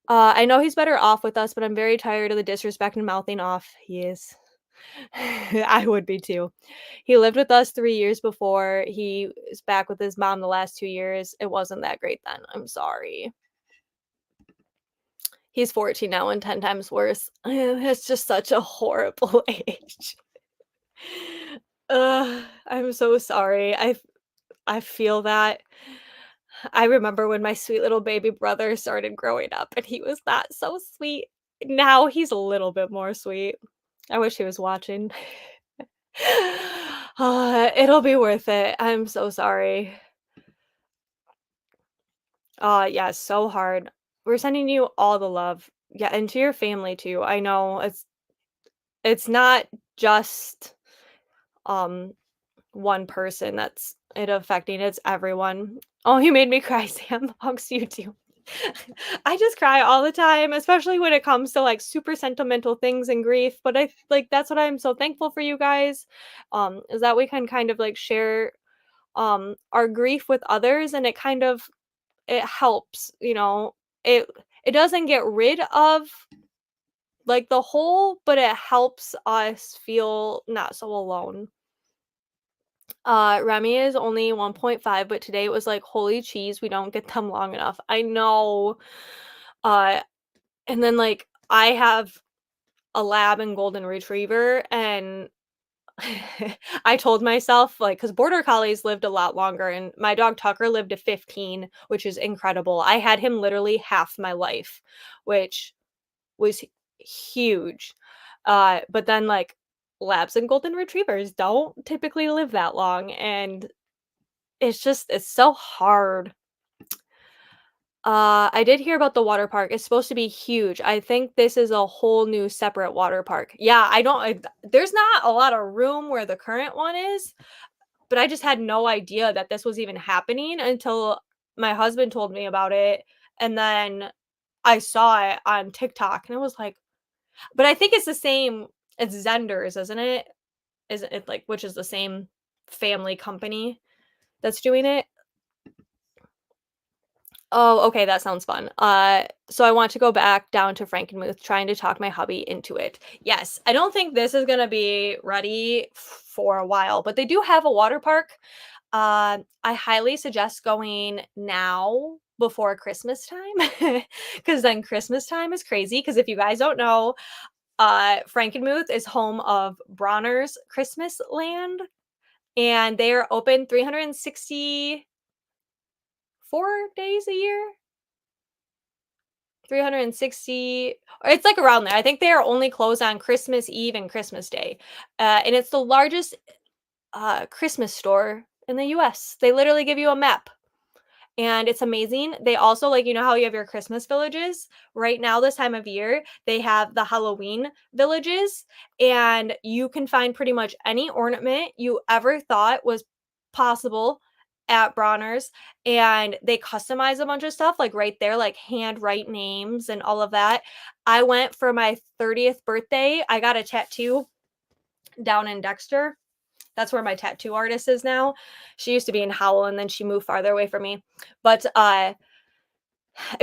Speaker 1: I know he's better off with us, but I'm very tired of the disrespect and mouthing off. He is. I would be too. He lived with us 3 years before. He is back with his mom the last 2 years. It wasn't that great then. I'm sorry. He's 14 now and 10 times worse. It's just such a horrible age. I'm so sorry. I feel that. I remember when my sweet little baby brother started growing up and he was not so sweet. Now he's a little bit more sweet. I wish he was watching. It'll be worth it. I'm so sorry. Yeah, so hard. We're sending you all the love. Yeah, and to your family too. I know it's not just um one person that's it affecting, it's everyone. Oh, you made me cry, Sam. Hugs you too. I just cry all the time, especially when it comes to like super sentimental things and grief. But I like that's what I'm so thankful for you guys. Is that we can kind of like share our grief with others, and it kind of it helps, It it doesn't get rid of like the whole, but it helps us feel not so alone. Remy is only 1.5, but today it was like, "Holy cheese, we don't get them long enough." I know. Uh, and then, like, I have a lab and golden retriever, and I told myself, like, because border collies lived a lot longer, and my dog Tucker lived to 15, which is incredible. I had him literally half my life, which was huge. But then, like, labs and golden retrievers don't typically live that long, and it's so hard. I did hear about the water park. It's supposed to be huge. I think this is a whole new separate water park. Yeah, I don't there's not a lot of room where the current one is, but I just had no idea that this was even happening until my husband told me about it, and then I saw it on TikTok, and I was like, but I think it's the same, it's Zenders, isn't it? Isn't it, like, which is the same family company that's doing it? Oh, okay, that sounds fun. So I want to go back down to Frankenmuth, trying to talk my hubby into it. Yes, I don't think this is gonna be ready for a while, but they do have a water park. I highly suggest going now before Christmas time, because then Christmas time is crazy. Because if you guys don't know, Frankenmuth is home of Bronner's Christmas Land, and they are open 364 days a year. 360, or it's like around there. I think they are only closed on Christmas Eve and Christmas Day. And it's the largest Christmas store in the US. They literally give you a map, and it's amazing. They also, like, you know how you have your Christmas villages? Right now, this time of year, they have the Halloween villages, and you can find pretty much any ornament you ever thought was possible at Bronner's, and they customize a bunch of stuff, like, right there, like, handwrite names and all of that. I went for my 30th birthday. I got a tattoo down in Dexter. That's where my tattoo artist is now. She used to be in Howell, and then she moved farther away from me. But, it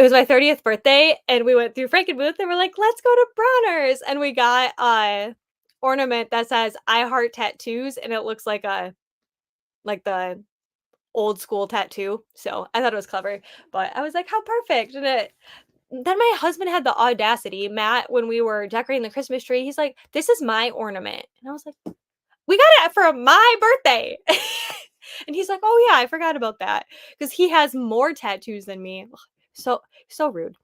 Speaker 1: was my 30th birthday, and we went through Frankenmuth, and we're like, "Let's go to Bronner's," and we got a ornament that says, "I heart tattoos," and it looks like the old school tattoo, so I thought it was clever, but I was like, "How perfect," and then my husband had the audacity, Matt, when we were decorating the Christmas tree, he's like, "This is my ornament," and I was like, "We got it for my birthday." And he's like, "Oh, yeah, I forgot about that," because he has more tattoos than me. Ugh, so rude.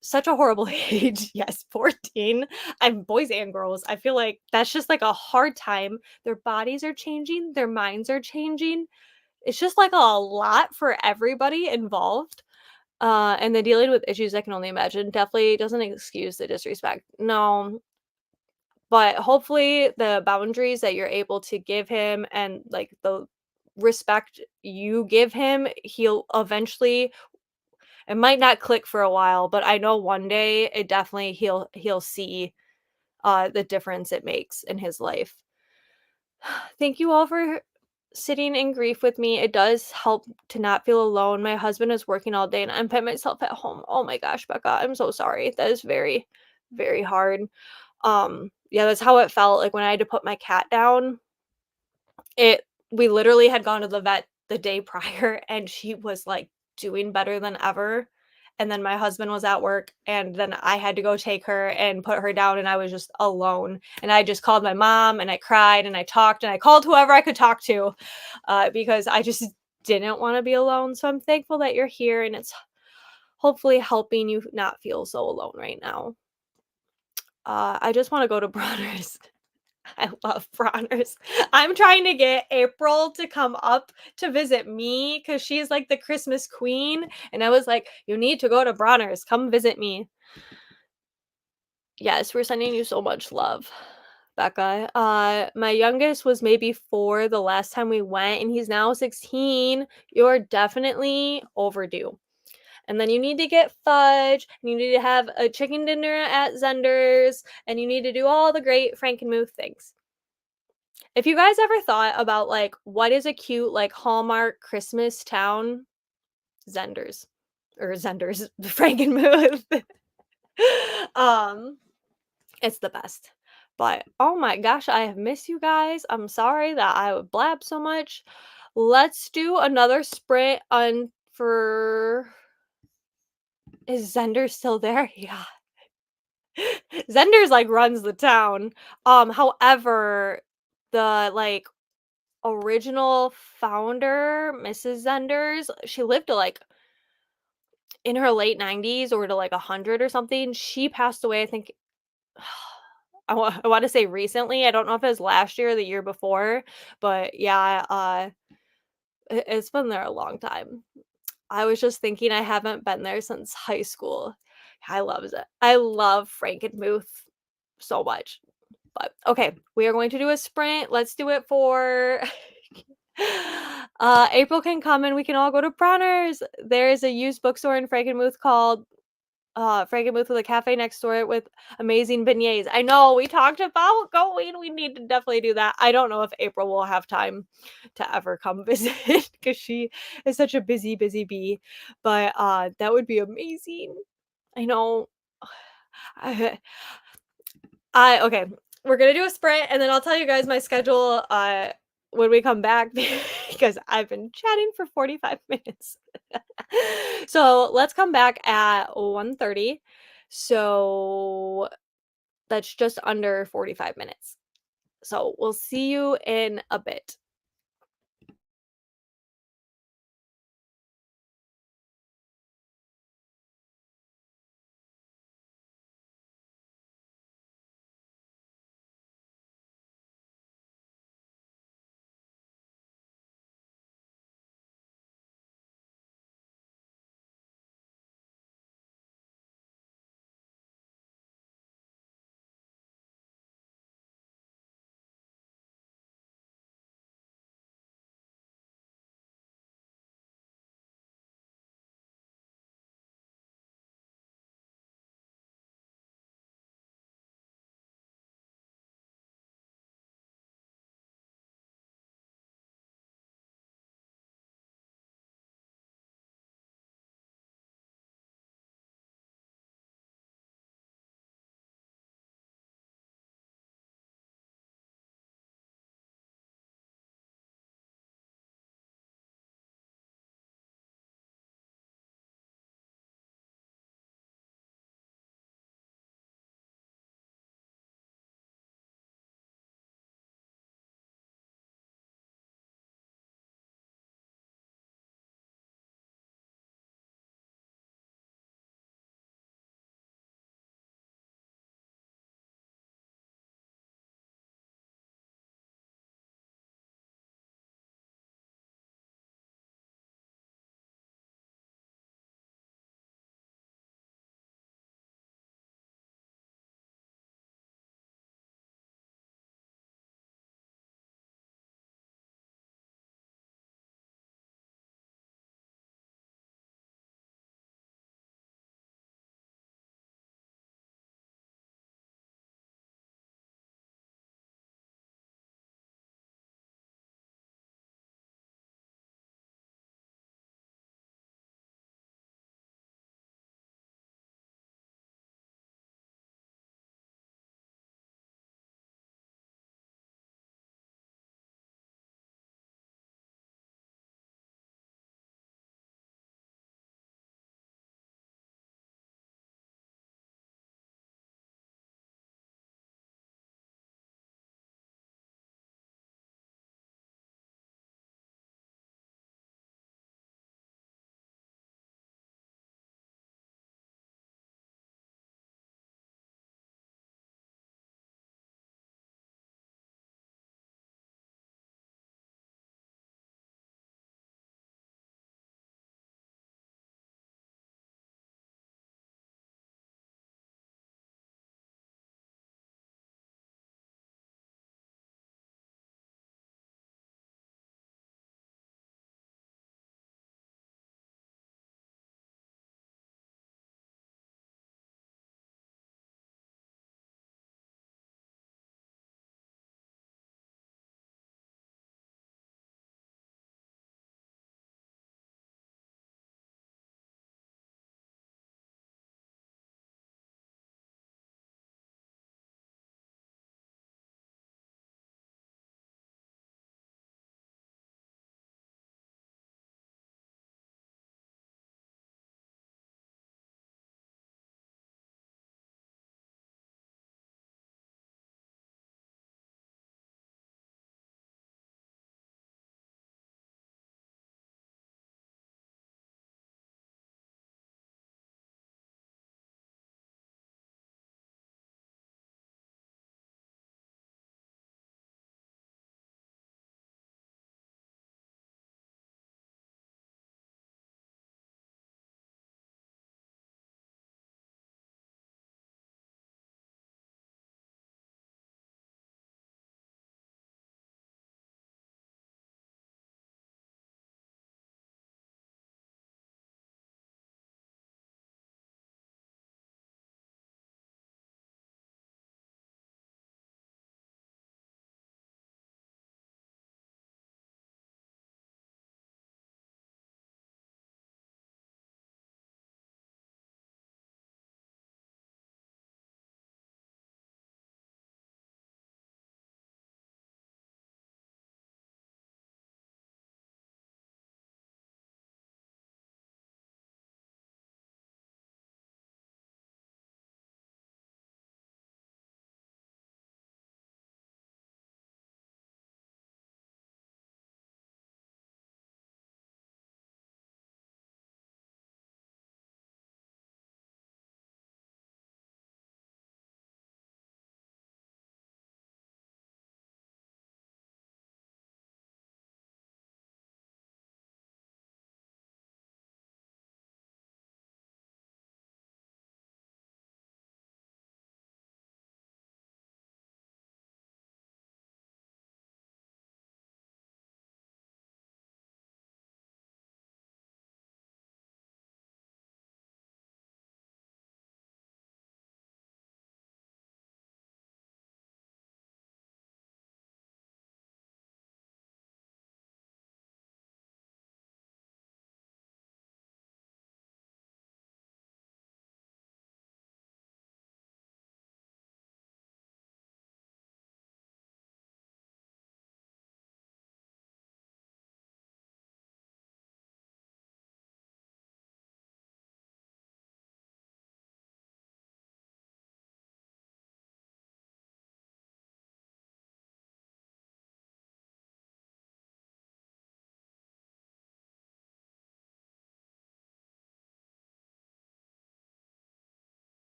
Speaker 1: Such a horrible age. Yes, 14. I'm boys and girls. I feel like that's just, like, a hard time. Their bodies are changing, their minds are changing. It's just, like, a lot for everybody involved. And then dealing with issues I can only imagine definitely doesn't excuse the disrespect. No, but hopefully the boundaries that you're able to give him, and, like, the respect you give him, he'll eventually, it might not click for a while, but I know one day it definitely he'll see, the difference it makes in his life. Thank you all for sitting in grief with me. It does help to not feel alone. My husband is working all day, and I'm by myself at home. Oh my gosh, Becca, I'm so sorry. That is very, very hard. Yeah, that's how it felt, like, when I had to put my cat down. It We literally had gone to the vet the day prior, and she was, like, doing better than ever, and then my husband was at work, and then I had to go take her and put her down, and I was just alone, and I just called my mom, and I cried, and I talked, and I called whoever I could talk to, because I just didn't wanna be alone, so I'm thankful that you're here, and it's hopefully helping you not feel so alone right now. I just wanna go to Bronner's. I love Bronner's. I'm trying to get April to come up to visit me because she's like the Christmas queen. And I was like, "You need to go to Bronner's. Come visit me." Yes, we're sending you so much love, Becca. My youngest was maybe 4 the last time we went, and he's now 16. You're definitely overdue. And then you need to get fudge, and you need to have a chicken dinner at Zender's, and you need to do all the great Frankenmuth things. If you guys ever thought about, like, what is a cute, like, Hallmark Christmas town? Zenders, or Zenders, Frankenmuth. Um, it's the best. But, oh my gosh, I have missed you guys. I'm sorry that I would blab so much. Let's do another sprint on for is Zender still there? Yeah. Zender's, like, runs the town. However, the, like, original founder, Mrs. Zenders, she lived to, like, in her late 90s or to, like, 100 or something. She passed away, I think I wanna say recently. I don't know if it was last year or the year before, but yeah, it's been there a long time. I was just thinking I haven't been there since high school. I loves it. I love Frankenmuth so much. But okay, we are going to do a sprint. Let's do it for April can come and we can all go to Bronner's. There is a used bookstore in Frankenmuth called Frankenmuth with a cafe next door with amazing beignets. I know we talked about going. We need to definitely do that. I don't know if April will have time to ever come visit because she is such a busy, busy bee. But that would be amazing. I know. I, okay. We're gonna do a sprint and then I'll tell you guys my schedule when we come back because I've been chatting for 45 minutes. So let's come back at 1:30. So that's just under 45 minutes. So we'll see you in a bit.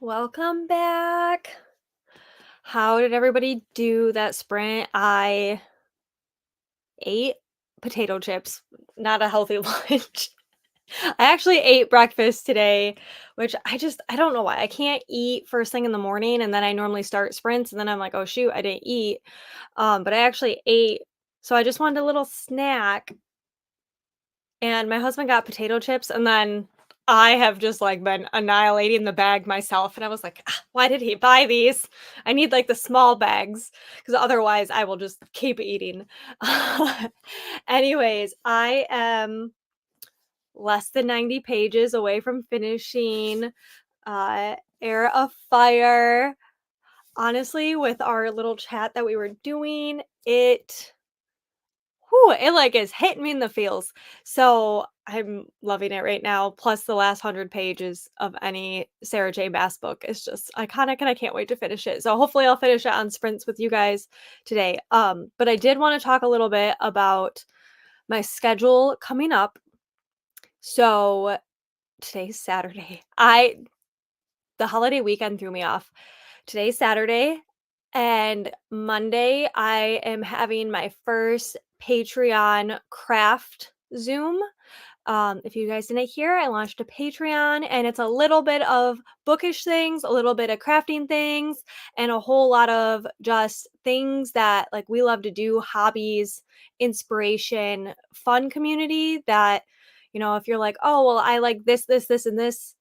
Speaker 1: Welcome back. How did everybody do that sprint? I ate potato chips, not a healthy lunch. I actually ate breakfast today, which I don't know why. I can't eat first thing in the morning and then I normally start sprints and then I'm like, "Oh shoot, I didn't eat." But I actually ate. So I just wanted a little snack and my husband got potato chips and then I have just like been annihilating the bag myself and I was like, "Ah, why did he buy these? I need like the small bags because otherwise I will just keep eating." Anyways, I am less than 90 pages away from finishing Era of Fire. Honestly, with our little chat that we were doing, it like is hitting me in the feels. So I'm loving it right now. Plus the last 100 pages of any Sarah J. Maas book is just iconic and I can't wait to finish it. So hopefully I'll finish it on sprints with you guys today. But I did want to talk a little bit about my schedule coming up. So today's Saturday. The holiday weekend threw me off. Today's Saturday and Monday I am having my first Patreon craft Zoom. If you guys didn't hear, I launched a Patreon and it's a little bit of bookish things, a little bit of crafting things, and a whole lot of just things that like we love to do, hobbies, inspiration, fun community that, if you're like, "Oh, well, I like this, and this,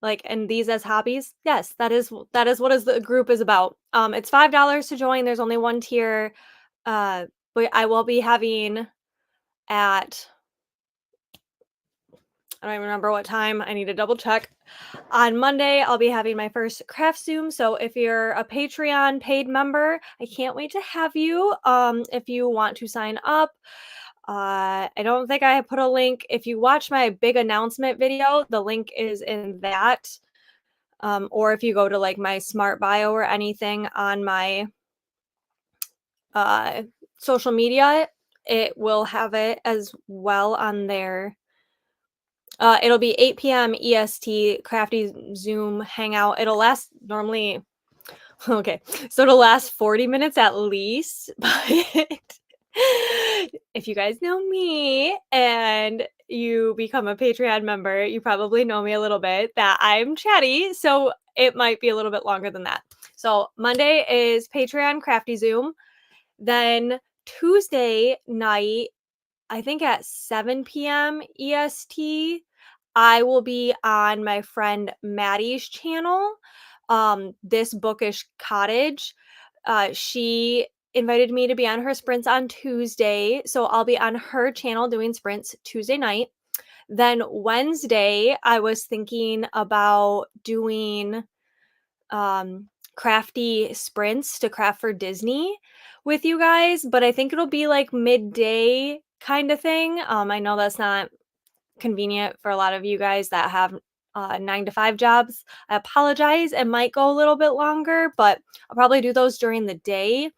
Speaker 1: like, and these as hobbies." Yes, that is what is the group is about. It's $5 to join. There's only one tier. But I will be having at I don't even remember what time. I need to double check. On Monday, I'll be having my first craft Zoom. So if you're a Patreon paid member, I can't wait to have you. If you want to sign up, I don't think I put a link. If you watch my big announcement video, the link is in that. Or if you go to like my smart bio or anything on my uh, social media, it will have it as well on there. It'll be 8 p.m. EST, Crafty Zoom Hangout. It'll last normally, okay, so it'll last 40 minutes at least. But if you guys know me and you become a Patreon member, you probably know me a little bit that I'm chatty. So it might be a little bit longer than that. So Monday is Patreon Crafty Zoom. Then Tuesday night, I think at 7 p.m. EST, I will be on my friend Maddie's channel, This Bookish Cottage. She invited me to be on her sprints on Tuesday, so I'll be on her channel doing sprints Tuesday night. Then Wednesday, I was thinking about doing crafty sprints to craft for Disney with you guys, but I think it'll be like midday kind of thing. I know that's not convenient for a lot of you guys that have 9 to 5 jobs. I apologize. It might go a little bit longer, but I'll probably do those during the day,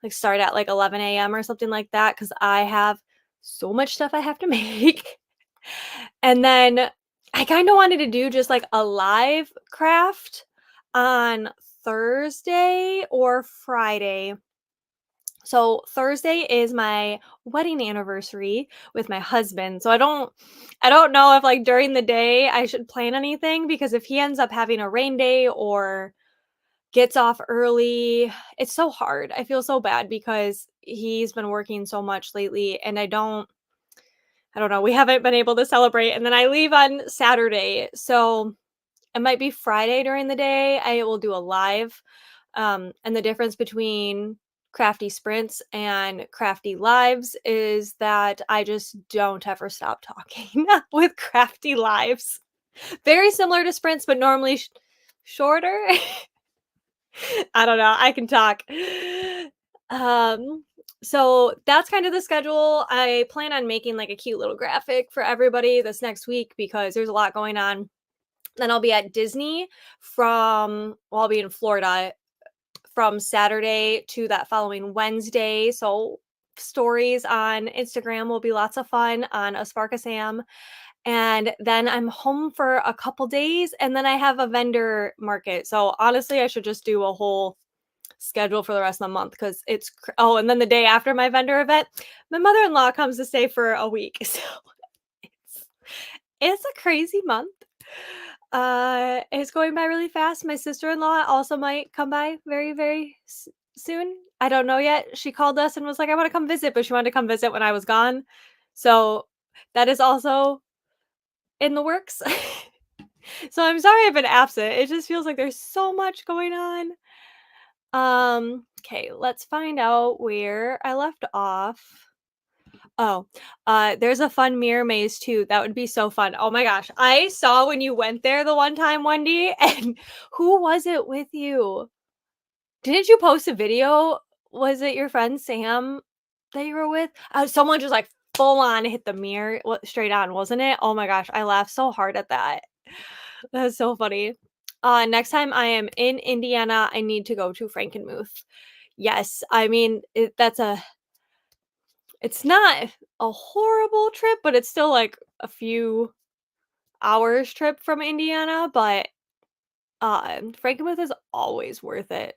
Speaker 1: like start at like 11 a.m. or something like that, because I have so much stuff I have to make. And then I kind of wanted to do just like a live craft on Thursday or Friday. So Thursday is my wedding anniversary with my husband. So I don't know if like during the day I should plan anything, because if he ends up having a rain day or gets off early, it's so hard. I feel so bad because he's been working so much lately and I don't know, we haven't been able to celebrate, and then I leave on Saturday. So it might be Friday during the day. I will do a live. And the difference between crafty sprints and crafty lives is that I just don't ever stop talking with crafty lives. Very similar to sprints, but normally shorter. I don't know. I can talk. Um, so that's kind of the schedule. I plan on making like a cute little graphic for everybody this next week because there's a lot going on. Then I'll be at Disney I'll be in Florida from Saturday to that following Wednesday. So stories on Instagram will be lots of fun on a Spark of Sam. And then I'm home for a couple days, and then I have a vendor market. So honestly, I should just do a whole schedule for the rest of the month because oh, and then the day after my vendor event, my mother-in-law comes to stay for a week. So it's it's a crazy month. It's going by really fast. My sister-in-law also might come by very, very soon. I don't know yet. She called us and was like, "I want to come visit," but she wanted to come visit when I was gone. So that is also in the works. So I'm sorry I've been absent. It just feels like there's so much going on. Okay, let's find out where I left off. Oh, there's a fun mirror maze too. That would be so fun. Oh my gosh. I saw when you went there the one time, Wendy, and who was it with you? Didn't you post a video? Was it your friend Sam that you were with? Someone just like full on hit the mirror straight on, wasn't it? Oh my gosh. I laughed so hard at that. That's so funny. Next time I am in Indiana, I need to go to Frankenmuth. Yes, I mean, it's not a horrible trip, but it's still like a few hours trip from Indiana, but Frankenmuth is always worth it.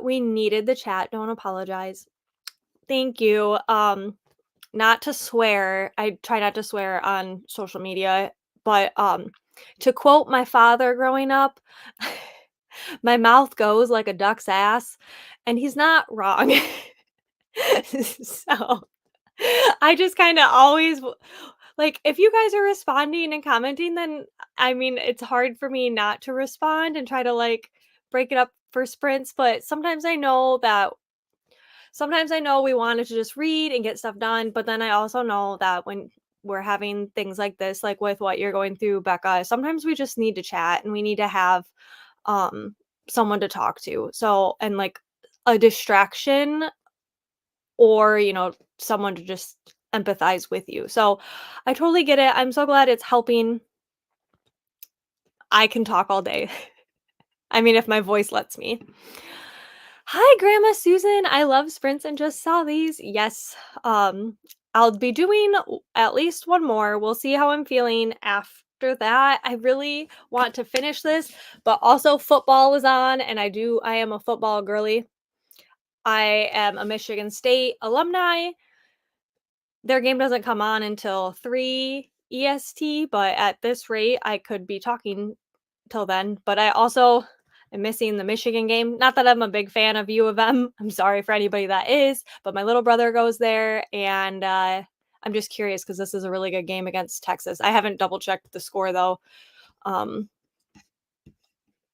Speaker 1: We needed the chat, don't apologize. Thank you. Not to swear, I try not to swear on social media, but to quote my father growing up, my mouth goes like a duck's ass, and he's not wrong. So I just kind of always like if you guys are responding and commenting, then I mean it's hard for me not to respond and try to like break it up for sprints, but sometimes I know we wanted to just read and get stuff done, but then I also know that when we're having things like this, like with what you're going through, Becca, sometimes we just need to chat and we need to have um someone to talk to. So, and like a distraction or, someone to just empathize with you. So, I totally get it. I'm so glad it's helping. I can talk all day. I mean, if my voice lets me. Hi, Grandma Susan. I love sprints and just saw these. Yes. I'll be doing at least one more. We'll see how I'm feeling after that. I really want to finish this, but also football was on and I am a football girly. I am a Michigan State alumni. Their game doesn't come on until 3 EST, but at this rate, I could be talking till then. But I also am missing the Michigan game. Not that I'm a big fan of U of M. I'm sorry for anybody that is, but my little brother goes there, and I'm just curious because this is a really good game against Texas. I haven't double checked the score though. Um,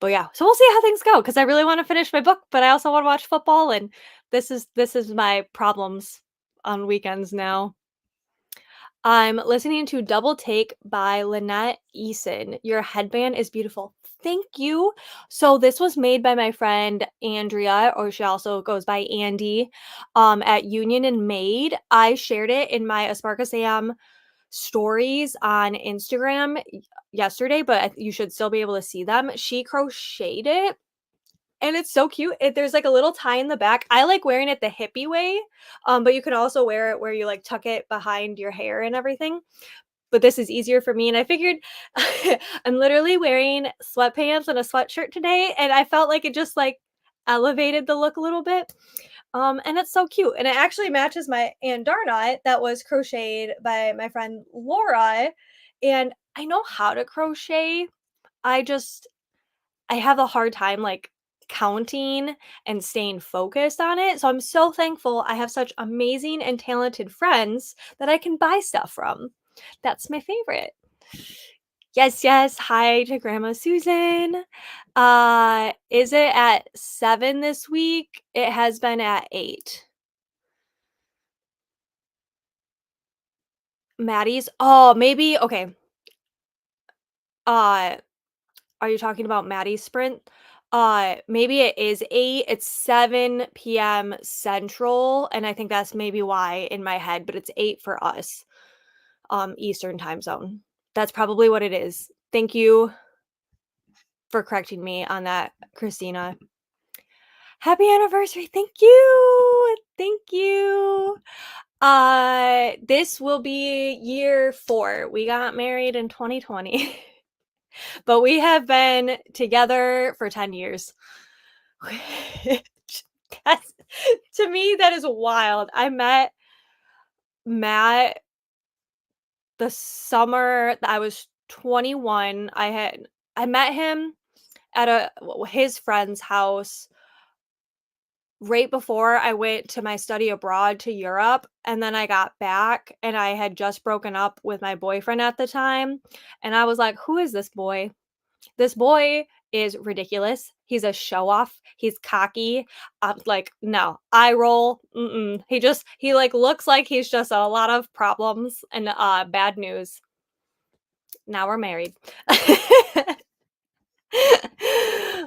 Speaker 1: but yeah, so we'll see how things go because I really want to finish my book, but I also want to watch football, and this is my problems on weekends now. I'm listening to Double Take by Lynette Eason. Your headband is beautiful. Thank you. So this was made by my friend Andrea, or she also goes by Andy, at Union and Made. I shared it in my Asparka Sam stories on Instagram yesterday, but you should still be able to see them. She crocheted it and it's so cute. There's like a little tie in the back. I like wearing it the hippie way, but you can also wear it where you like tuck it behind your hair and everything. But this is easier for me. And I figured I'm literally wearing sweatpants and a sweatshirt today. And I felt like it just like elevated the look a little bit. And it's so cute. And it actually matches my Andarnut that was crocheted by my friend Laura. And I know how to crochet. I just I have a hard time like counting and staying focused on it. So I'm so thankful I have such amazing and talented friends that I can buy stuff from. That's my favorite. Yes, yes. Hi to Grandma Susan. Is it at 7 this week? It has been at 8. Maddie's. Oh, maybe. Okay. Uh Are you talking about Maddie's sprint? Maybe it is 8. It's 7 PM Central, and I think that's maybe why in my head, but it's 8 for us, Eastern time zone. That's probably what it is. Thank you for correcting me on that, Christina. Happy anniversary. Thank you. Thank you. This will be year 4. We got married in 2020, but we have been together for 10 years. Which that's to me, that is wild. I met Matt the summer that I was 21. I met him at his friend's house right before I went to my study abroad to Europe, and then I got back, and I had just broken up with my boyfriend at the time, and I was like, "Who is this boy? This boy is ridiculous. He's a show off. He's cocky." I'm like, "No, I roll. Mm-mm." He like looks like he's just a lot of problems and bad news. Now we're married.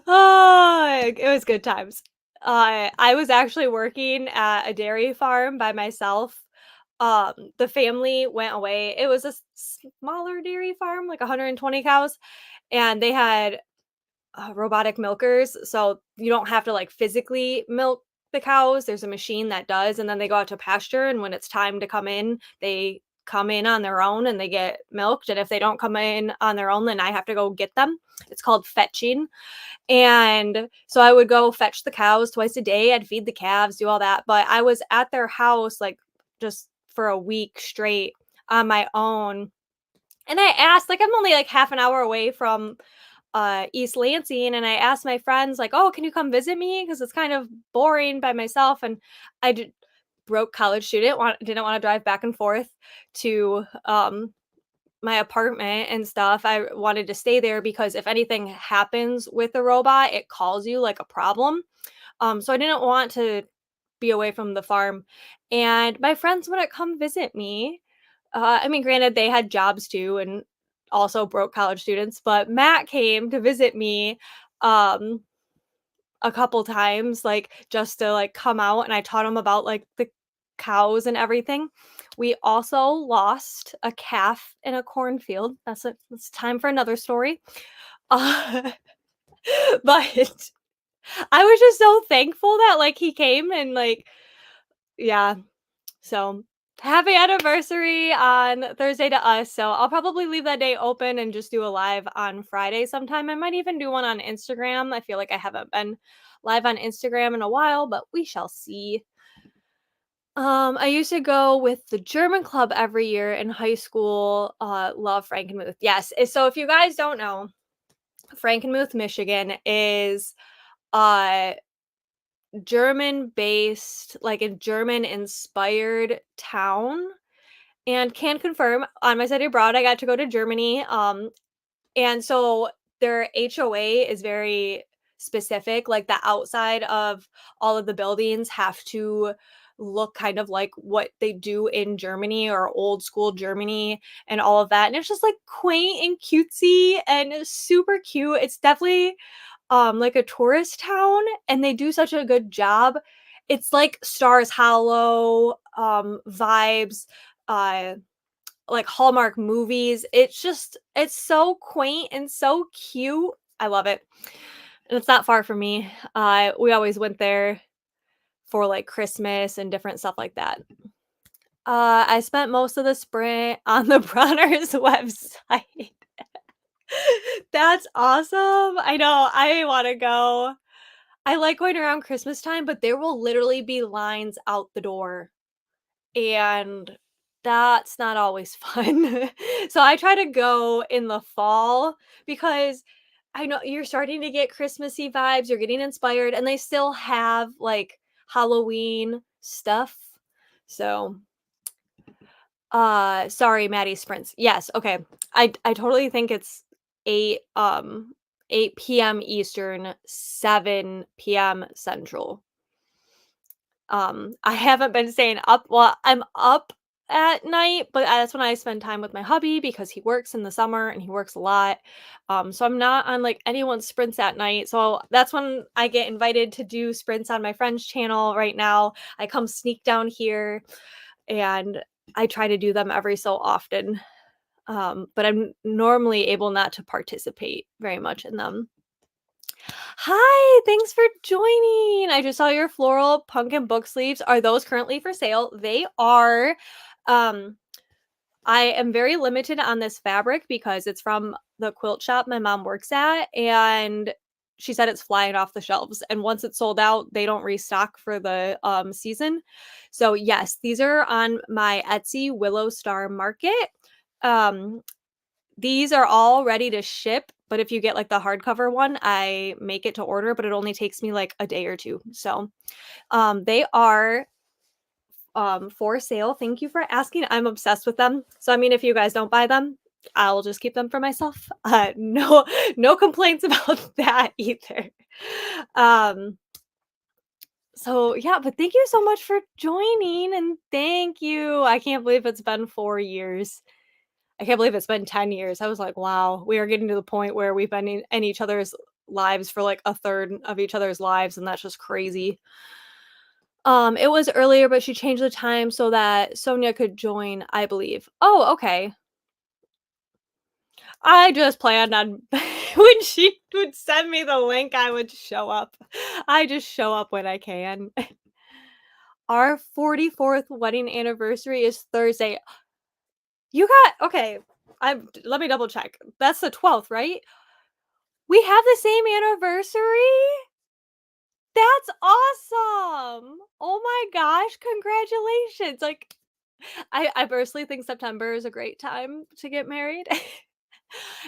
Speaker 1: Oh, it was good times. I was actually working at a dairy farm by myself. The family went away. It was a smaller dairy farm, like 120 cows, and they had robotic milkers, so you don't have to like physically milk the cows. There's a machine that does, and then they go out to pasture. And when it's time to come in, they come in on their own and they get milked. And if they don't come in on their own, then I have to go get them. It's called fetching. And so I would go fetch the cows twice a day. I'd feed the calves, do all that. But I was at their house like just for a week straight on my own. And I asked, like, I'm only like half an hour away from East Lansing, and I asked my friends, like, "Oh, can you come visit me? Because it's kind of boring by myself." And I did, broke college student, didn't want to drive back and forth to my apartment and stuff. I wanted to stay there because if anything happens with the robot, it calls you like a problem. So I didn't want to be away from the farm. And my friends wouldn't come visit me. I mean, granted, they had jobs too and also broke college students, but Matt came to visit me um a couple times, like just to like come out, and I taught him about like the cows and everything. We also lost a calf in a cornfield. That's time for another story. Uh, but I was just so thankful that like he came and like yeah. So, happy anniversary on Thursday to us. So, I'll probably leave that day open and just do a live on Friday sometime. I might even do one on Instagram. I feel like I haven't been live on Instagram in a while, but we shall see. I used to go with the German club every year in high school. Love Frankenmuth. Yes. So if you guys don't know, Frankenmuth, Michigan is uh German based, like a German inspired town, and can confirm on my study abroad, I got to go to Germany. And so their HOA is very specific. Like the outside of all of the buildings have to look kind of like what they do in Germany or old school Germany and all of that. And it's just like quaint and cutesy and it's super cute. It's definitely like a tourist town, and they do such a good job. It's like Stars Hollow vibes, uh like Hallmark movies. It's so quaint and so cute. I love it. And it's not far from me. We always went there for like Christmas and different stuff like that. I spent most of the spring on the Bronner's website. That's awesome. I know. I want to go. I like going around Christmas time, but there will literally be lines out the door, and that's not always fun. So I try to go in the fall because I know you're starting to get Christmassy vibes, you're getting inspired, and they still have like Halloween stuff. So, sorry, Maddie Sprints. Yes, okay. I totally think it's 8 p.m. Eastern, 7 p.m. Central. I haven't been staying up. Well, I'm up at night, but that's when I spend time with my hubby because he works in the summer and he works a lot. So I'm not on like anyone's sprints at night. So that's when I get invited to do sprints on my friend's channel right now. I come sneak down here and I try to do them every so often. But I'm normally able not to participate very much in them. Hi, thanks for joining. I just saw your floral pumpkin book sleeves. Are those currently for sale? They are. Um, I am very limited on this fabric because it's from the quilt shop my mom works at, and she said it's flying off the shelves. And once it's sold out, they don't restock for the season. So yes, these are on my Etsy Willow Star Market. Um, these are all ready to ship, but if you get, like, the hardcover one, I make it to order, but it only takes me, like, a day or 2. So, they are, for sale. Thank you for asking. I'm obsessed with them. So, I mean, if you guys don't buy them, I'll just keep them for myself. No complaints about that either. Um, so, yeah, but thank you so much for joining, and thank you. I can't believe it's been 4 years. I can't believe it's been 10 years. I was like, "Wow, we are getting to the point where we've been in each other's lives for, like, a third of each other's lives, and that's just crazy." It was earlier, but she changed the time so that Sonia could join, I believe. Oh, okay. I just planned on when she would send me the link, I would show up. I just show up when I can. Our 44th wedding anniversary is Thursday. You got okay, let me double check. That's the 12th, right? We have the same anniversary? That's awesome! Oh my gosh, congratulations, like, I personally think September is a great time to get married.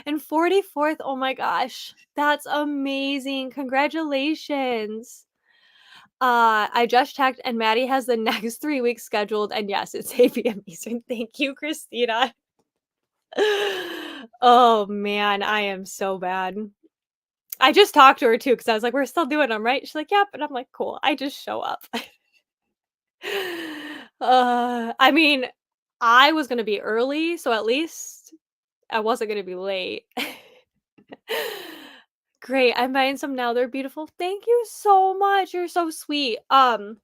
Speaker 1: And 44th, oh my gosh, that's amazing, congratulations. I just checked and Maddie has the next 3 weeks scheduled, and yes, it's 8 PM Eastern. Thank you, Christina. Oh man, I am so bad. I just talked to her too because I was like, "We're still doing them, right?" She's like, "Yep," and I'm like, "Cool, I just show up." I mean, I was gonna be early, so at least I wasn't gonna be late. Great, I'm buying some now, they're beautiful. Thank you so much, you're so sweet. And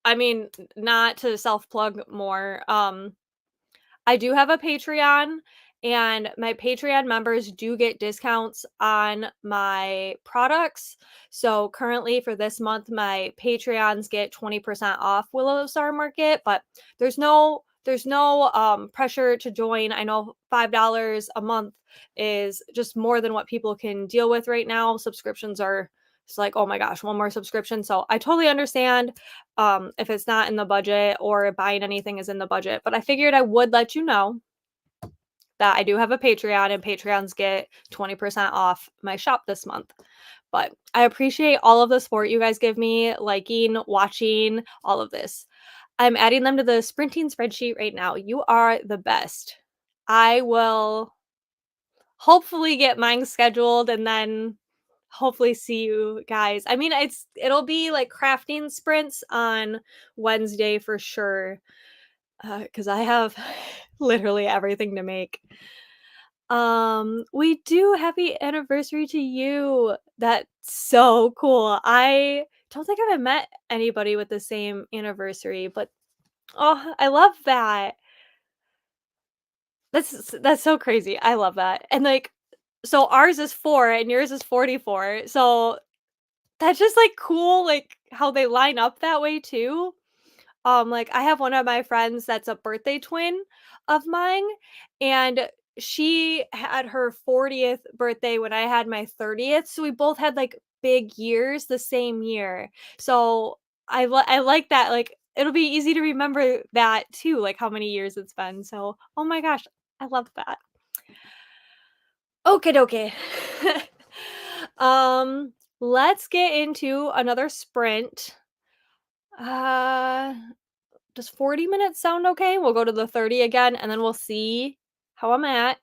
Speaker 1: I mean, not to self plug more, I do have a Patreon, and my Patreon members do get discounts on my products. So currently for this month, my Patreons get 20% off Willow Star Market, but there's no pressure to join. I know $5 a month is just more than what people can deal with right now. Subscriptions are it's like, oh my gosh, one more subscription. So I totally understand if it's not in the budget or buying anything is in the budget. But I figured I would let you know that I do have a Patreon and Patreons get 20% off my shop this month. But I appreciate all of the support you guys give me, liking, watching, all of this. I'm adding them to the sprinting spreadsheet right now. You are the best. I will hopefully get mine scheduled and then hopefully see you guys. I mean, it'll be like crafting sprints on Wednesday for sure, because I have literally everything to make. We do happy anniversary to you. That's so cool. I don't think I've met anybody with the same anniversary, but oh, I love that. That's so crazy. I love that. And like so ours is 4 and yours is 44. So that's just, like, cool, like, how they line up that way too. Like, I have one of my friends that's a birthday twin of mine, and she had her 40th birthday when I had my 30th, so we both had, like, big years the same year. So, I like that, like, it'll be easy to remember that too, like, how many years it's been, so, oh my gosh, I love that. Okie dokie. Um, let's get into another sprint. Uh, does 40 minutes sound okay? We'll go to the 30 again, and then we'll see how I'm at,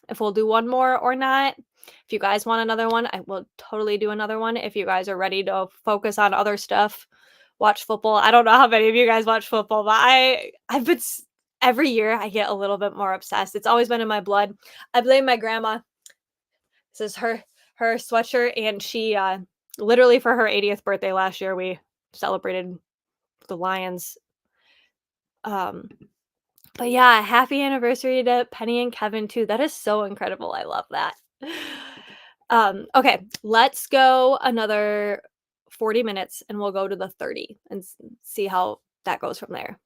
Speaker 1: if we'll do one more or not. If you guys want another one, I will totally do another one. If you guys are ready to focus on other stuff, watch football. I don't know how many of you guys watch football, but I've been every year I get a little bit more obsessed. It's always been in my blood. I blame my grandma. This is her sweatshirt, and she, literally for her 80th birthday last year, we celebrated the Lions. Um, but yeah, happy anniversary to Penny and Kevin too. That is so incredible. I love that. Okay, let's go another 40 minutes and we'll go to the 30 and see how that goes from there.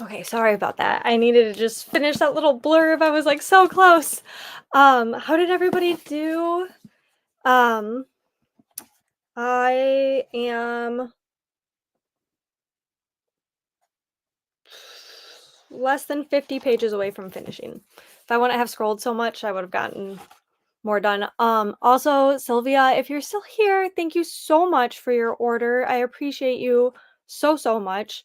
Speaker 1: Okay, sorry about that. I needed to just finish that little blurb. I was like so close. How did everybody do? Um, I am less than 50 pages away from finishing. If I wouldn't have scrolled so much, I would have gotten more done. Also, Sylvia, if you're still here, thank you so much for your order. I appreciate you so, so much.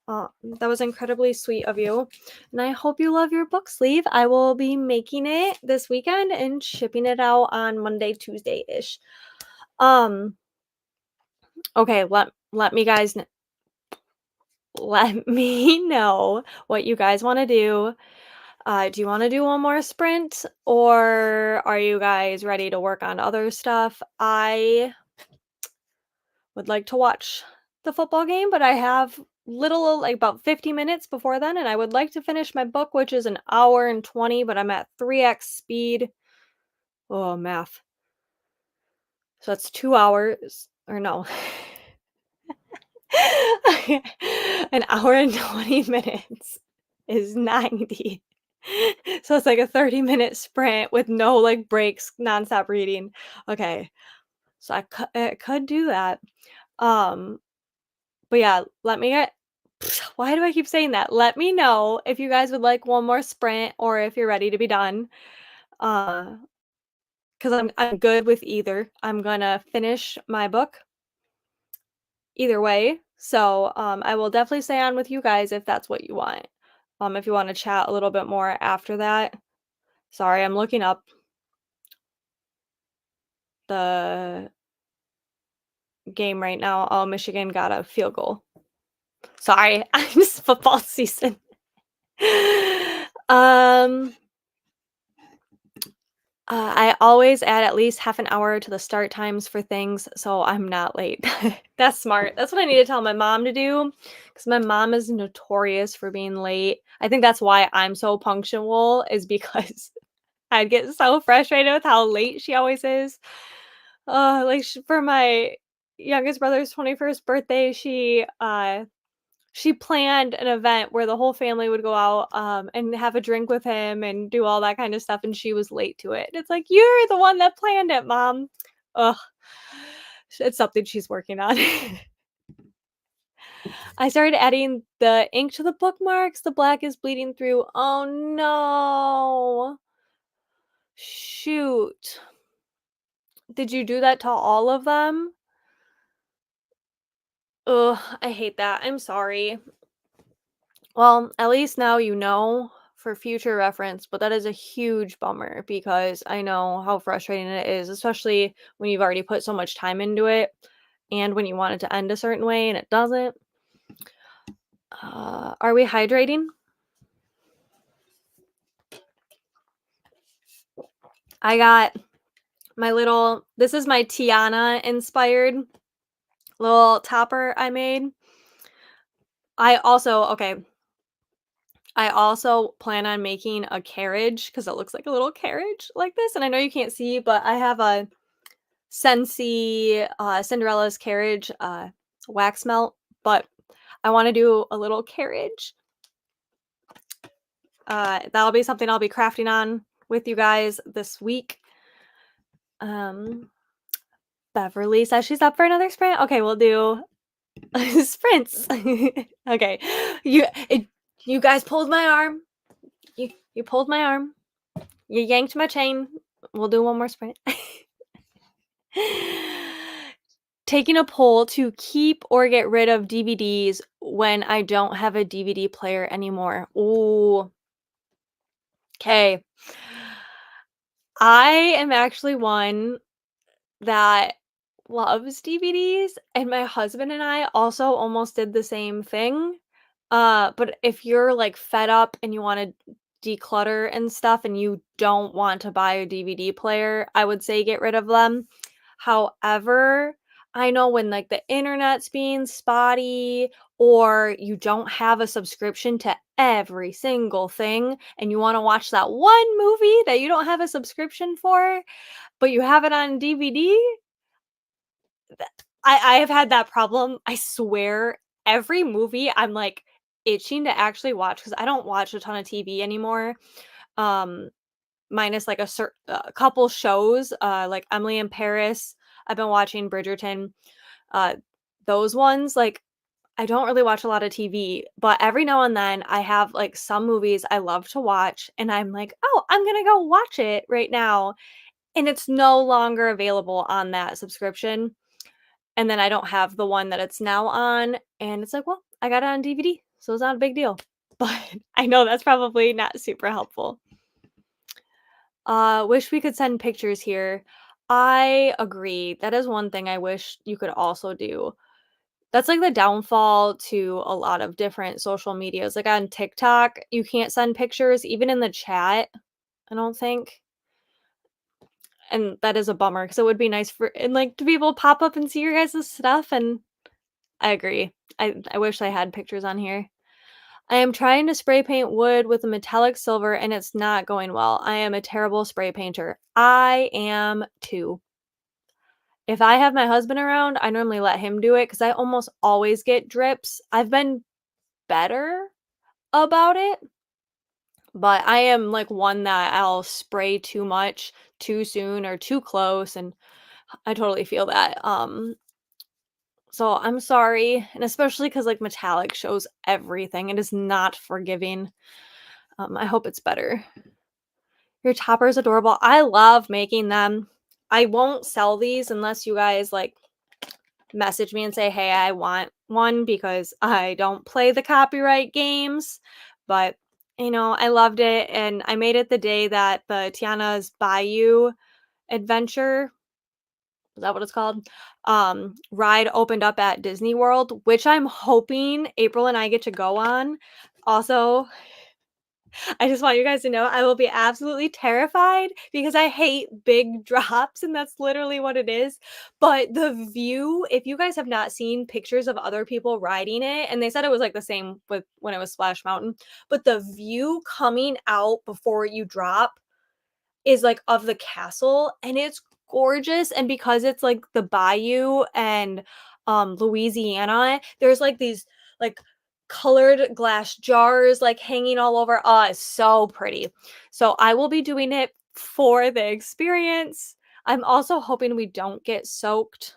Speaker 1: That was incredibly sweet of you. And I hope you love your book sleeve. I will be making it this weekend and shipping it out on Monday, Tuesday-ish. Um, okay, let me know what you guys want to do. Do you want to do one more sprint or are you guys ready to work on other stuff? I would like to watch the football game, but I have little like about 50 minutes before then and I would like to finish my book which is an hour and 20, but I'm at 3x speed. Oh, math. So that's 2 hours or no. An hour and 20 minutes is 90. So it's like a 30-minute sprint with no, like, breaks, nonstop reading. Okay, so I could do that. Um, but yeah, let me get why do I keep saying that? Let me know if you guys would like one more sprint or if you're ready to be done. Because 'cause I'm good with either. I'm gonna finish my book either way. So, I will definitely stay on with you guys if that's what you want. If you wanna chat a little bit more after that. Sorry, I'm looking up the game right now. Oh, Michigan got a field goal. Sorry, I'm just football season. Um, I always add at least half an hour to the start times for things so I'm not late. That's smart. That's what I need to tell my mom to do because my mom is notorious for being late. I think that's why I'm so punctual is because I get so frustrated with how late she always is. Like for my youngest brother's 21st birthday, she planned an event where the whole family would go out, and have a drink with him and do all that kind of stuff, and she was late to it. It's like, "You're the one that planned it, mom." Ugh. It's something she's working on. I started adding the ink to the bookmarks. The black is bleeding through. Oh, no. Shoot. Did you do that to all of them? Ugh, I hate that. I'm sorry. Well, at least now you know for future reference, but that is a huge bummer because I know how frustrating it is, especially when you've already put so much time into it and when you want it to end a certain way and it doesn't. Are we hydrating? I got this is my Tiana inspired little topper I made. Okay, I also plan on making a carriage because it looks like a little carriage like this. And I know you can't see, but I have a Scentsy, Cinderella's Carriage, wax melt, but I wanna do a little carriage. That'll be something I'll be crafting on with you guys this week. Um, Beverly says she's up for another sprint. Okay, we'll do sprints. Okay. You it you guys pulled my arm. You pulled my arm. You yanked my chain. We'll do one more sprint. Taking a poll to keep or get rid of DVDs when I don't have a DVD player anymore. Ooh, okay. I am actually one that loves DVDs, and my husband and I also almost did the same thing. But if you're, like, fed up and you wanna declutter and stuff and you don't want to buy a DVD player, I would say get rid of them. However, I know when, like, the internet's being spotty or you don't have a subscription to every single thing and you wanna watch that one movie that you don't have a subscription for, but you have it on DVD, Th I have had that problem, I swear, every movie I'm, like, itching to actually watch because I don't watch a ton of TV anymore, um, minus, like, a couple shows, like Emily in Paris, I've been watching Bridgerton, uh, those ones, like, I don't really watch a lot of TV, but every now and then I have, like, some movies I love to watch, and I'm like, "Oh, I'm gonna go watch it right now," and it's no longer available on that subscription. And then I don't have the one that it's now on, and it's like, "Well, I got it on DVD, so it's not a big deal." But I know that's probably not super helpful. Wish we could send pictures here. I agree. That is one thing I wish you could also do. That's like the downfall to a lot of different social medias. Like on TikTok, you can't send pictures even in the chat, I don't think. And that is a bummer because it would be nice for and like to be able to pop up and see your guys' stuff and I agree. I wish I had pictures on here. I am trying to spray paint wood with a metallic silver and it's not going well. I am a terrible spray painter. I am too. If I have my husband around, I normally let him do it because I almost always get drips. I've been better about it, but I am like one that I'll spray too much too soon or too close and I totally feel that. So I'm sorry, and especially because like, metallic shows everything, it is not forgiving. I hope it's better. Your topper is adorable. I love making them. I won't sell these unless you guys, like, message me and say, "Hey, I want one," because I don't play the copyright games, but, I loved it, and I made it the day that the Tiana's Bayou adventure is that what it's called? Ride opened up at Disney World, which I'm hoping April and I get to go on. Also, I just want you guys to know I will be absolutely terrified because I hate big drops, and that's literally what it is. But the view, if you guys have not seen pictures of other people riding it, and they said it was like the same with when it was Splash Mountain, but the view coming out before you drop is, like, of the castle, and it's gorgeous, and because it's, like, the bayou and, Louisiana, there's, like, these, like, colored glass jars, like, hanging all over. Oh, it's so pretty. So, I will be doing it for the experience. I'm also hoping we don't get soaked,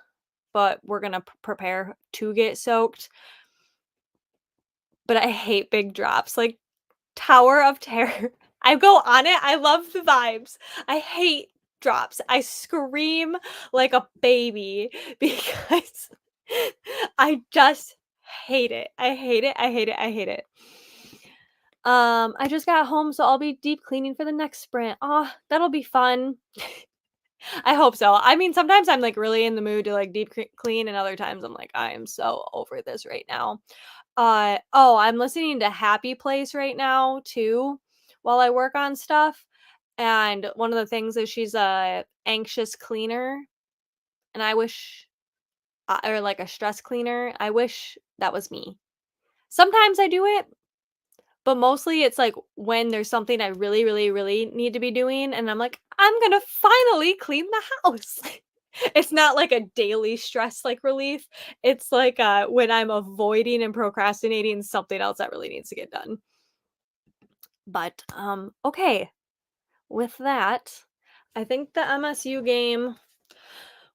Speaker 1: but we're gonna prepare to get soaked, but I hate big drops, like, Tower of Terror. I go on it, I love the vibes. I hate drops. I scream like a baby because I just hate it. I hate it, I hate it, I hate it. I just got home, so I'll be deep cleaning for the next sprint. Oh, that'll be fun. I hope so. I mean, sometimes I'm, like, really in the mood to, like, deep clean, and other times I'm like, "I am so over this right now." I'm listening to Happy Place right now too, while I work on stuff, and one of the things is she's a anxious cleaner, and I wish or like a stress cleaner, I wish that was me. Sometimes I do it, but mostly it's like when there's something I really, really, really need to be doing, and I'm like, "I'm gonna finally clean the house." It's not like a daily stress, like, relief. It's like, when I'm avoiding and procrastinating something else that really needs to get done. But, okay. With that, I think the MSU game,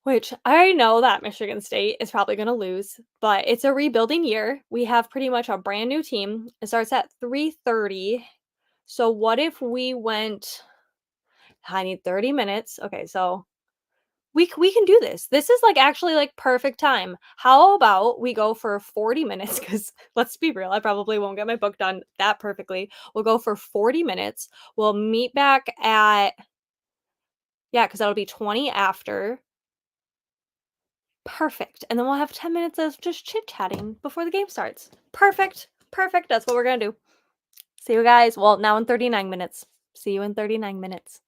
Speaker 1: which I already know that Michigan State is probably gonna lose, but it's a rebuilding year. We have pretty much a brand new team. It starts at 3:30. So what if we went I need 30 minutes. Okay, so we can do this. This is, like, actually, like, perfect time. How about we go for 40 minutes? Because let's be real, I probably won't get my book done that perfectly. We'll go for 40 minutes. We'll meet back at yeah, because 'cause that'll be 20 after. Perfect, and then we'll have 10 minutes of just chit-chatting before the game starts. Perfect. Perfect, that's what we're gonna do. See you guys well, now in 39 minutes. See you in 39 minutes.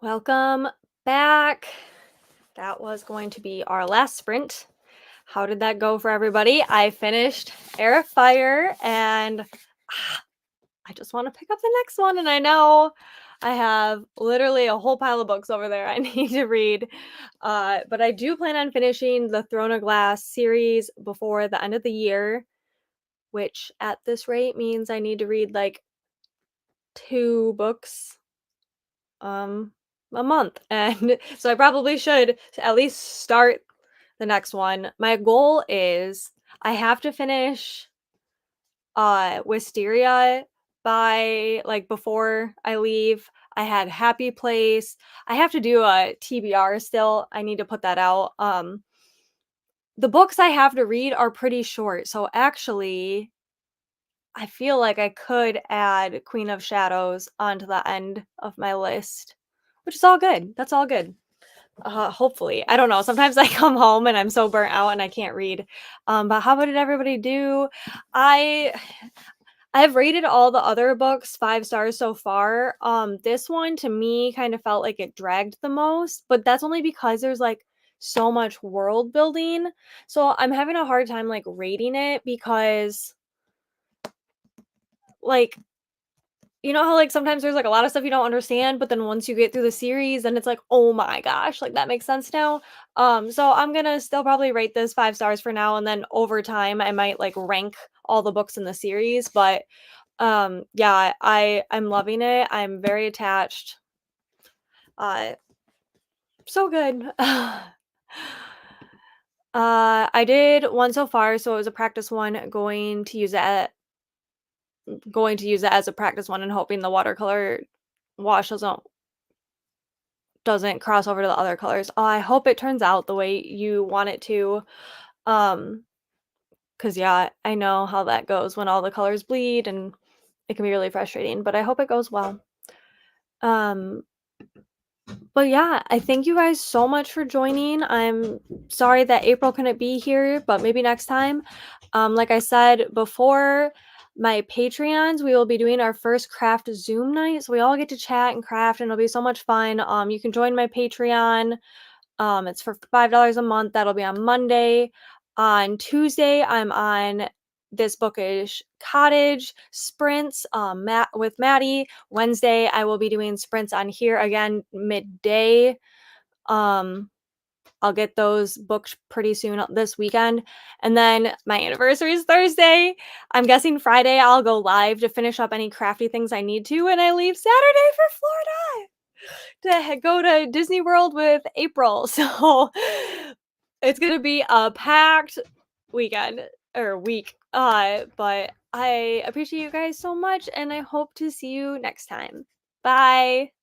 Speaker 1: Welcome back. That was going to be our last sprint. How did that go for everybody? I finished Air of Fire and I just want to pick up the next one. And I know I have literally a whole pile of books over there I need to read. But I do plan on finishing the Throne of Glass series before the end of the year, which at this rate means I need to read like 2 books a month. And so I probably should at least start the next one. My goal is I have to finish Wisteria by like before I leave. I had Happy Place. I have to do a TBR still. I need to put that out. The books I have to read are pretty short. So actually, I feel like I could add Queen of Shadows onto the end of my list, which is all good. That's all good. Hopefully. I don't know. Sometimes I come home and I'm so burnt out and I can't read. But how did everybody do? I I've rated all the other books 5 stars so far. This one to me kind of felt like it dragged the most, but that's only because there's like so much world building. So I'm having a hard time like rating it because like you know how like sometimes there's like a lot of stuff you don't understand, but then once you get through the series, then it's like, oh my gosh, like that makes sense now. So I'm gonna still probably rate this 5 stars for now, and then over time I might like rank all the books in the series. But yeah, I'm loving it. I'm very attached. Uh so good. I did one so far, so it was a practice one, going to use it as a practice one and hoping the watercolor wash doesn't cross over to the other colors. Oh, I hope it turns out the way you want it to. Um, cause yeah, I know how that goes when all the colors bleed and it can be really frustrating, but I hope it goes well. Um, but yeah, I thank you guys so much for joining. I'm sorry that April couldn't be here, but maybe next time. Like I said before, my Patreons, we will be doing our first craft Zoom night. So we all get to chat and craft and it'll be so much fun. You can join my Patreon. It's for $5 a month. That'll be on Monday. On Tuesday, I'm on This Bookish Cottage sprints with Maddie. Wednesday, I will be doing sprints on here again midday. Um, I'll get those booked pretty soon this weekend. And then my anniversary is Thursday. I'm guessing Friday I'll go live to finish up any crafty things I need to, and I leave Saturday for Florida to go to Disney World with April. So it's gonna be a packed weekend or week. But I appreciate you guys so much, and I hope to see you next time. Bye.